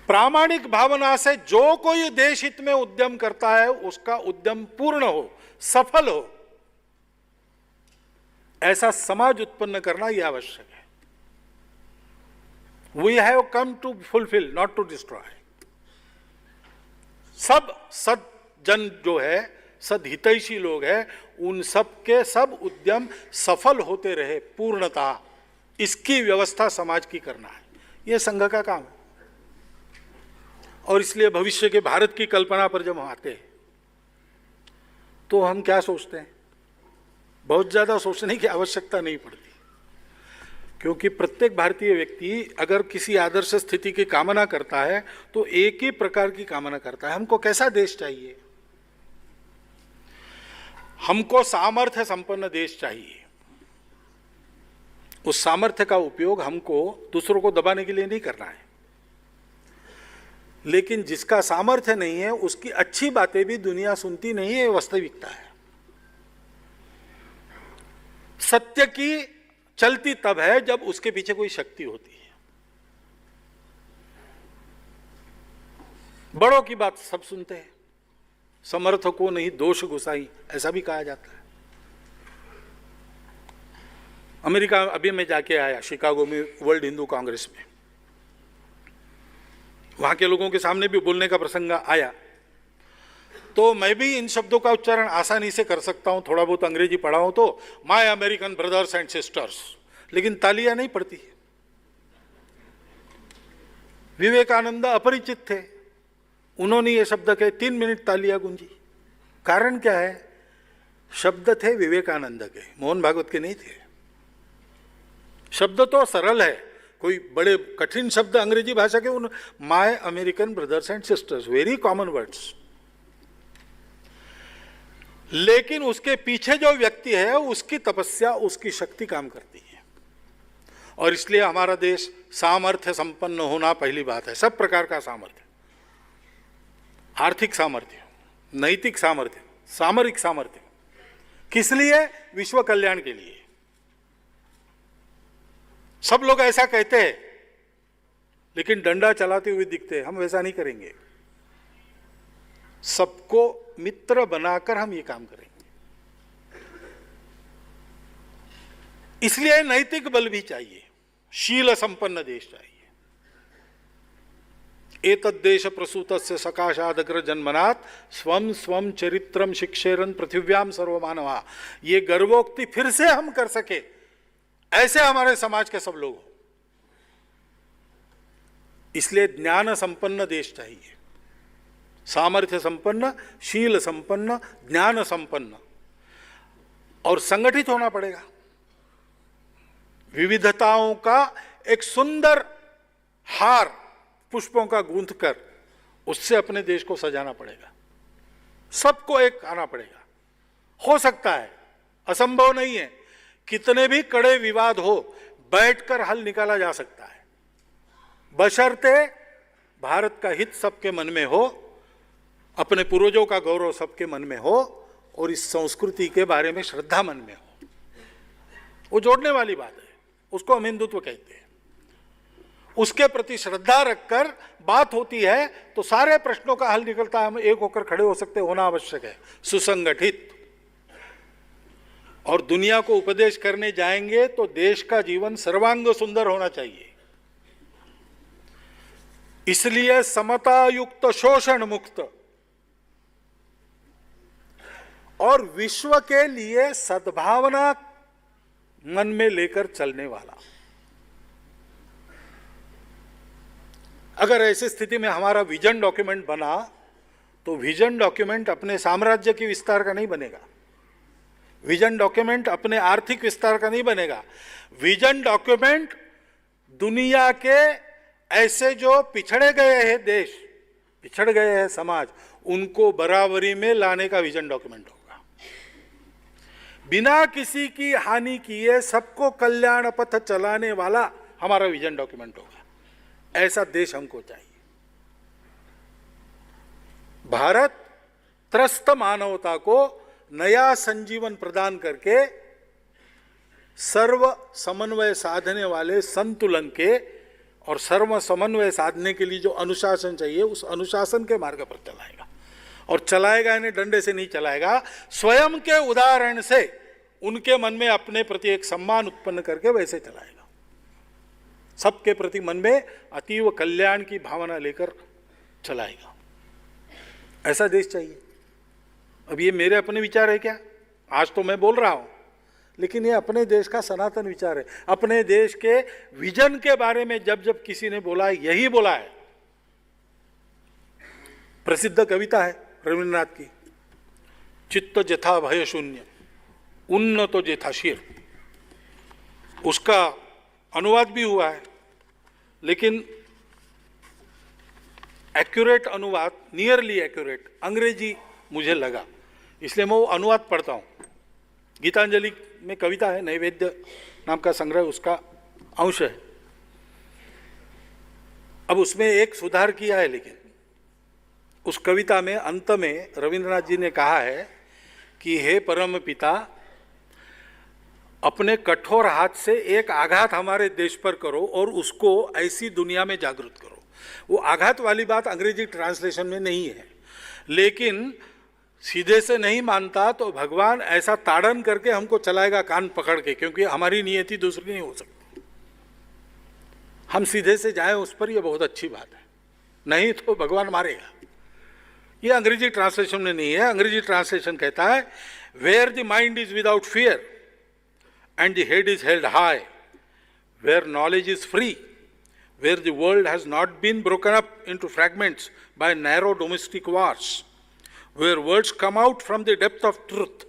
प्रामाणिक भावना से जो कोई देश हित में उद्यम करता है उसका उद्यम पूर्ण हो, सफल हो, ऐसा समाज उत्पन्न करना यह आवश्यक है। We have come to fulfil, not to destroy. सब सज्जन जो है, सदहितैषी लोग हैं, उन सब के सब उद्यम सफल होते रहे पूर्णता, इसकी व्यवस्था समाज की करना है। यह संघ का काम है। और इसलिए भविष्य के भारत की कल्पना पर जब हम आते हैं तो हम क्या सोचते हैं? बहुत ज्यादा सोचने की आवश्यकता नहीं पड़ती, क्योंकि प्रत्येक भारतीय व्यक्ति अगर किसी आदर्श स्थिति की कामना करता है तो एक ही प्रकार की कामना करता है। हमको कैसा देश चाहिए? हमको सामर्थ्य संपन्न देश चाहिए। उस सामर्थ्य का उपयोग हमको दूसरों को दबाने के लिए नहीं करना है, लेकिन जिसका सामर्थ्य नहीं है उसकी अच्छी बातें भी दुनिया सुनती नहीं है, वास्तविकता है। सत्य की चलती तब है जब उसके पीछे कोई शक्ति होती है। बड़ों की बात सब सुनते हैं, समर्थ को नहीं दोष गुसाई, ऐसा भी कहा जाता है। अमेरिका अभी मैं जाके आया, शिकागो में वर्ल्ड हिंदू कांग्रेस में, वहां के लोगों के सामने भी बोलने का प्रसंग आया, तो मैं भी इन शब्दों का उच्चारण आसानी से कर सकता हूं, थोड़ा बहुत अंग्रेजी पढ़ा हूं तो, my American brothers and sisters, लेकिन तालियां नहीं पड़ती। विवेकानंद अपरिचित थे, उन्होंने ये शब्द कहे, 3 मिनट तालियां गूंजी। कारण क्या है? शब्द थे विवेकानंद के, मोहन भागवत के नहीं थे। शब्द तो सरल है, कोई बड़े कठिन शब्द अंग्रेजी भाषा के, उन my American brothers and sisters, very common words. लेकिन उसके पीछे जो व्यक्ति है उसकी तपस्या, उसकी शक्ति काम करती है। और इसलिए हमारा देश सामर्थ्य संपन्न होना पहली बात है। सब प्रकार का सामर्थ्य, आर्थिक सामर्थ्य, नैतिक सामर्थ्य, सामरिक सामर्थ्य। किस लिए? विश्व कल्याण के लिए। सब लोग ऐसा कहते हैं लेकिन डंडा चलाते हुए दिखते हैं। हम वैसा नहीं करेंगे। सबको मित्र बनाकर हम ये काम करेंगे। इसलिए नैतिक बल भी चाहिए, शील संपन्न देश चाहिए। एतद्देश प्रसूतस्य सकाशादग्र जन्मनात् स्वम स्वम चरित्रम शिक्षेरन पृथिव्याम सर्वमानवा। ये गर्वोक्ति फिर से हम कर सके, ऐसे हमारे समाज के सब लोग हो। इसलिए ज्ञान संपन्न देश चाहिए, सामर्थ्य संपन्न, शील संपन्न, ज्ञान संपन्न, और संगठित होना पड़ेगा। विविधताओं का एक सुंदर हार पुष्पों का गूंथकर उससे अपने देश को सजाना पड़ेगा। सबको एक आना पड़ेगा। हो सकता है, असंभव नहीं है। कितने भी कड़े विवाद हो, बैठकर हल निकाला जा सकता है, बशर्ते भारत का हित सबके मन में हो, अपने पूर्वजों का गौरव सबके मन में हो, और इस संस्कृति के बारे में श्रद्धा मन में हो। वो जोड़ने वाली बात है, उसको हम हिंदुत्व कहते हैं। उसके प्रति श्रद्धा रखकर बात होती है तो सारे प्रश्नों का हल निकलता है। हम एक होकर खड़े हो सकते, होना आवश्यक है, सुसंगठित। और दुनिया को उपदेश करने जाएंगे तो देश का जीवन सर्वांग सुंदर होना चाहिए। इसलिए समता युक्त, शोषण मुक्त और विश्व के लिए सद्भावना मन में लेकर चलने वाला। अगर ऐसी स्थिति में हमारा विजन डॉक्यूमेंट बना तो विजन डॉक्यूमेंट अपने साम्राज्य के विस्तार का नहीं बनेगा, विजन डॉक्यूमेंट अपने आर्थिक विस्तार का नहीं बनेगा। विजन डॉक्यूमेंट दुनिया के ऐसे जो पिछड़े गए हैं देश, पिछड़ गए हैं समाज, उनको बराबरी में लाने का विजन डॉक्यूमेंट होगा। बिना किसी की हानि किए सबको कल्याण पथ चलाने वाला हमारा विजन डॉक्यूमेंट होगा। ऐसा देश हमको चाहिए। भारत त्रस्त मानवता को नया संजीवन प्रदान करके सर्व समन्वय साधने वाले, संतुलन के और सर्व समन्वय साधने के लिए जो अनुशासन चाहिए, उस अनुशासन के मार्ग पर चलाएगा। और चलाएगा यानी डंडे से नहीं चलाएगा, स्वयं के उदाहरण से उनके मन में अपने प्रति एक सम्मान उत्पन्न करके वैसे चलाएगा। सबके प्रति मन में अतीव कल्याण की भावना लेकर चलाएगा। ऐसा देश चाहिए। अब ये मेरे अपने विचार है क्या? आज तो मैं बोल रहा हूं, लेकिन ये अपने देश का सनातन विचार है। अपने देश के विजन के बारे में जब जब किसी ने बोला, यही बोला है। प्रसिद्ध कविता है रविन्द्रनाथ की, चित्त जथा भय शून्य, उन्नतो जेथा शीर। उसका अनुवाद भी हुआ है, लेकिन एक्यूरेट अनुवाद, नियरली एक्यूरेट अंग्रेजी मुझे लगा, इसलिए मैं वो अनुवाद पढ़ता हूँ। गीतांजलि में कविता है, नैवेद्य नाम का संग्रह उसका अंश है। अब उसमें एक सुधार किया है, लेकिन उस कविता में अंत में रविन्द्रनाथ जी ने कहा है कि हे परम पिता, अपने कठोर हाथ से एक आघात हमारे देश पर करो और उसको ऐसी दुनिया में जागृत करो। वो आघात वाली बात अंग्रेजी ट्रांसलेशन में नहीं है, लेकिन सीधे से नहीं मानता तो भगवान ऐसा ताड़न करके हमको चलाएगा कान पकड़ के, क्योंकि हमारी नियति दूसरी नहीं हो सकती। हम सीधे से जाएं उस पर, यह बहुत अच्छी बात है, नहीं तो भगवान मारेगा। ये अंग्रेजी ट्रांसलेशन में नहीं है। अंग्रेजी ट्रांसलेशन कहता है, where the mind is without fear and the head is held high, where knowledge is free, where the world has not been broken up into fragments by narrow domestic wars, where words come out from the depth of truth,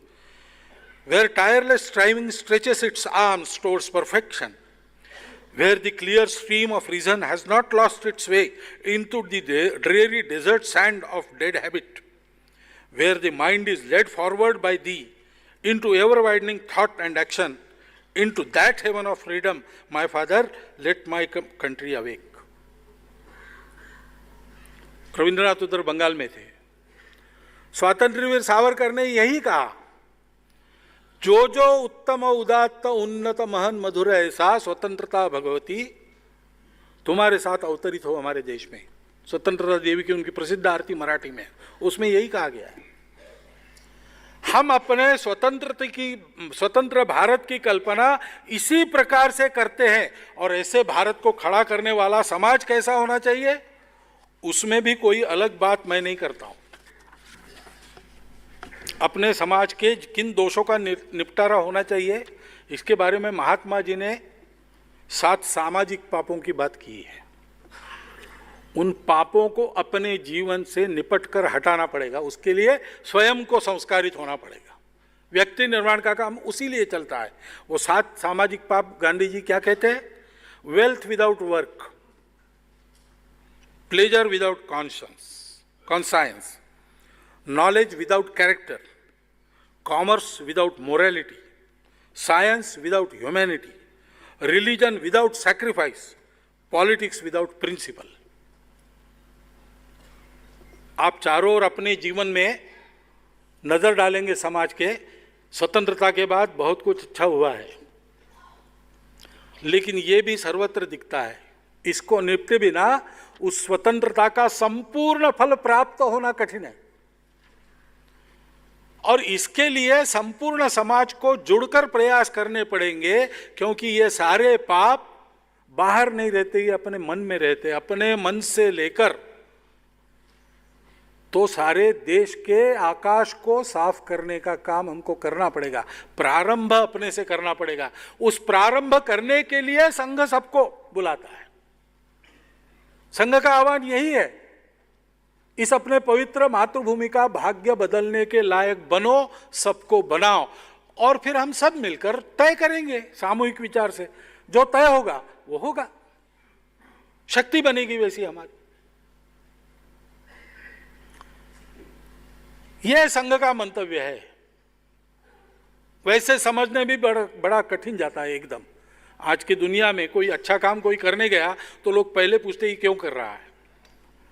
where tireless striving stretches its arms towards perfection, where the clear stream of reason has not lost its way into the dreary desert sand of dead habit, where the mind is led forward by thee into ever-widening thought and action, into that heaven of freedom, my father, let my country awake. Rabindranath उधर बंगाल में थे। स्वातंत्र्यवीर सावरकर ने यही कहा, जो जो उत्तम उदात्त उन्नत महन मधुर ऐसा स्वतंत्रता भगवती तुम्हारे साथ अवतरित हो हमारे देश में। स्वतंत्रता देवी की उनकी प्रसिद्ध आरती मराठी में, उसमें यही कहा गया है। हम अपने स्वतंत्र भारत की कल्पना इसी प्रकार से करते हैं, और ऐसे भारत को खड़ा करने वाला समाज कैसा होना चाहिए, उसमें भी कोई अलग बात मैं नहीं करता हूं। अपने समाज के किन दोषों का निपटारा होना चाहिए, इसके बारे में महात्मा जी ने 7 सामाजिक पापों की बात की है। उन पापों को अपने जीवन से निपटकर हटाना पड़ेगा, उसके लिए स्वयं को संस्कारित होना पड़ेगा। व्यक्ति निर्माण का काम उसी लिए चलता है। वो 7 सामाजिक पाप गांधी जी क्या कहते हैं? Wealth without work, pleasure without conscience, knowledge without character, commerce without morality, science without humanity, religion without sacrifice, politics without principle. आप चारों ओर अपने जीवन में नजर डालेंगे, समाज के स्वतंत्रता के बाद बहुत कुछ अच्छा हुआ है, लेकिन ये भी सर्वत्र दिखता है। इसको निपटे बिना उस स्वतंत्रता का संपूर्ण फल प्राप्त होना कठिन है, और इसके लिए संपूर्ण समाज को जुड़कर प्रयास करने पड़ेंगे, क्योंकि ये सारे पाप बाहर नहीं रहते, ये अपने मन में रहते। अपने मन से लेकर तो सारे देश के आकाश को साफ करने का काम हमको करना पड़ेगा। प्रारंभ अपने से करना पड़ेगा। उस प्रारंभ करने के लिए संघ सबको बुलाता है। संघ का आह्वान यही है, इस अपने पवित्र मातृभूमि का भाग्य बदलने के लायक बनो, सबको बनाओ, और फिर हम सब मिलकर तय करेंगे सामूहिक विचार से। जो तय होगा वो होगा, शक्ति बनेगी वैसी हमारी। यह संघ का मंतव्य है। वैसे समझने भी बड़ा कठिन जाता है एकदम। आज की दुनिया में कोई अच्छा काम कोई करने गया तो लोग पहले पूछते ही क्यों कर रहा है,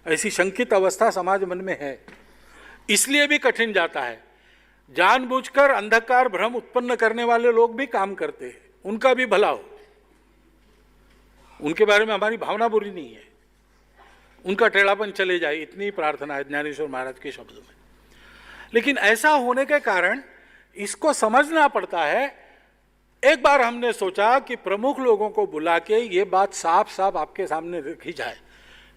ऐसी शंकित अवस्था समाज मन में है। इसलिए भी कठिन जाता है। जानबूझकर अंधकार भ्रम उत्पन्न करने वाले लोग भी काम करते हैं, उनका भी भला हो, उनके बारे में हमारी भावना बुरी नहीं है, उनका टेढ़ापन चले जाए, इतनी प्रार्थना है ज्ञानेश्वर महाराज के शब्दों में। लेकिन ऐसा होने के कारण इसको समझना पड़ता है। एक बार हमने सोचा कि प्रमुख लोगों को बुला के ये बात साफ साफ आपके सामने रखी जाए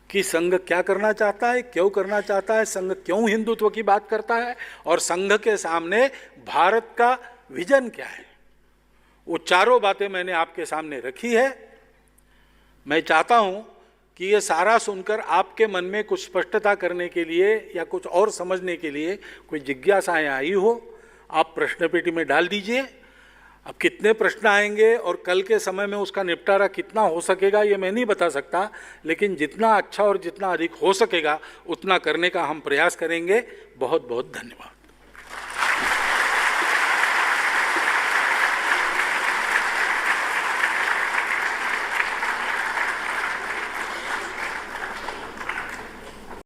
कि संघ क्या करना चाहता है, क्यों करना चाहता है, संघ क्यों हिंदुत्व की बात करता है, और संघ के सामने भारत का विजन क्या है। वो चारों बातें मैंने आपके सामने रखी है। मैं चाहता हूं कि ये सारा सुनकर आपके मन में कुछ स्पष्टता करने के लिए या कुछ और समझने के लिए कोई जिज्ञासाएं आई हो, आप प्रश्न पेटी में डाल दीजिए। अब कितने प्रश्न आएंगे और कल के समय में उसका निपटारा कितना हो सकेगा ये मैं नहीं बता सकता, लेकिन जितना अच्छा और जितना अधिक हो सकेगा उतना करने का हम प्रयास करेंगे। बहुत बहुत धन्यवाद।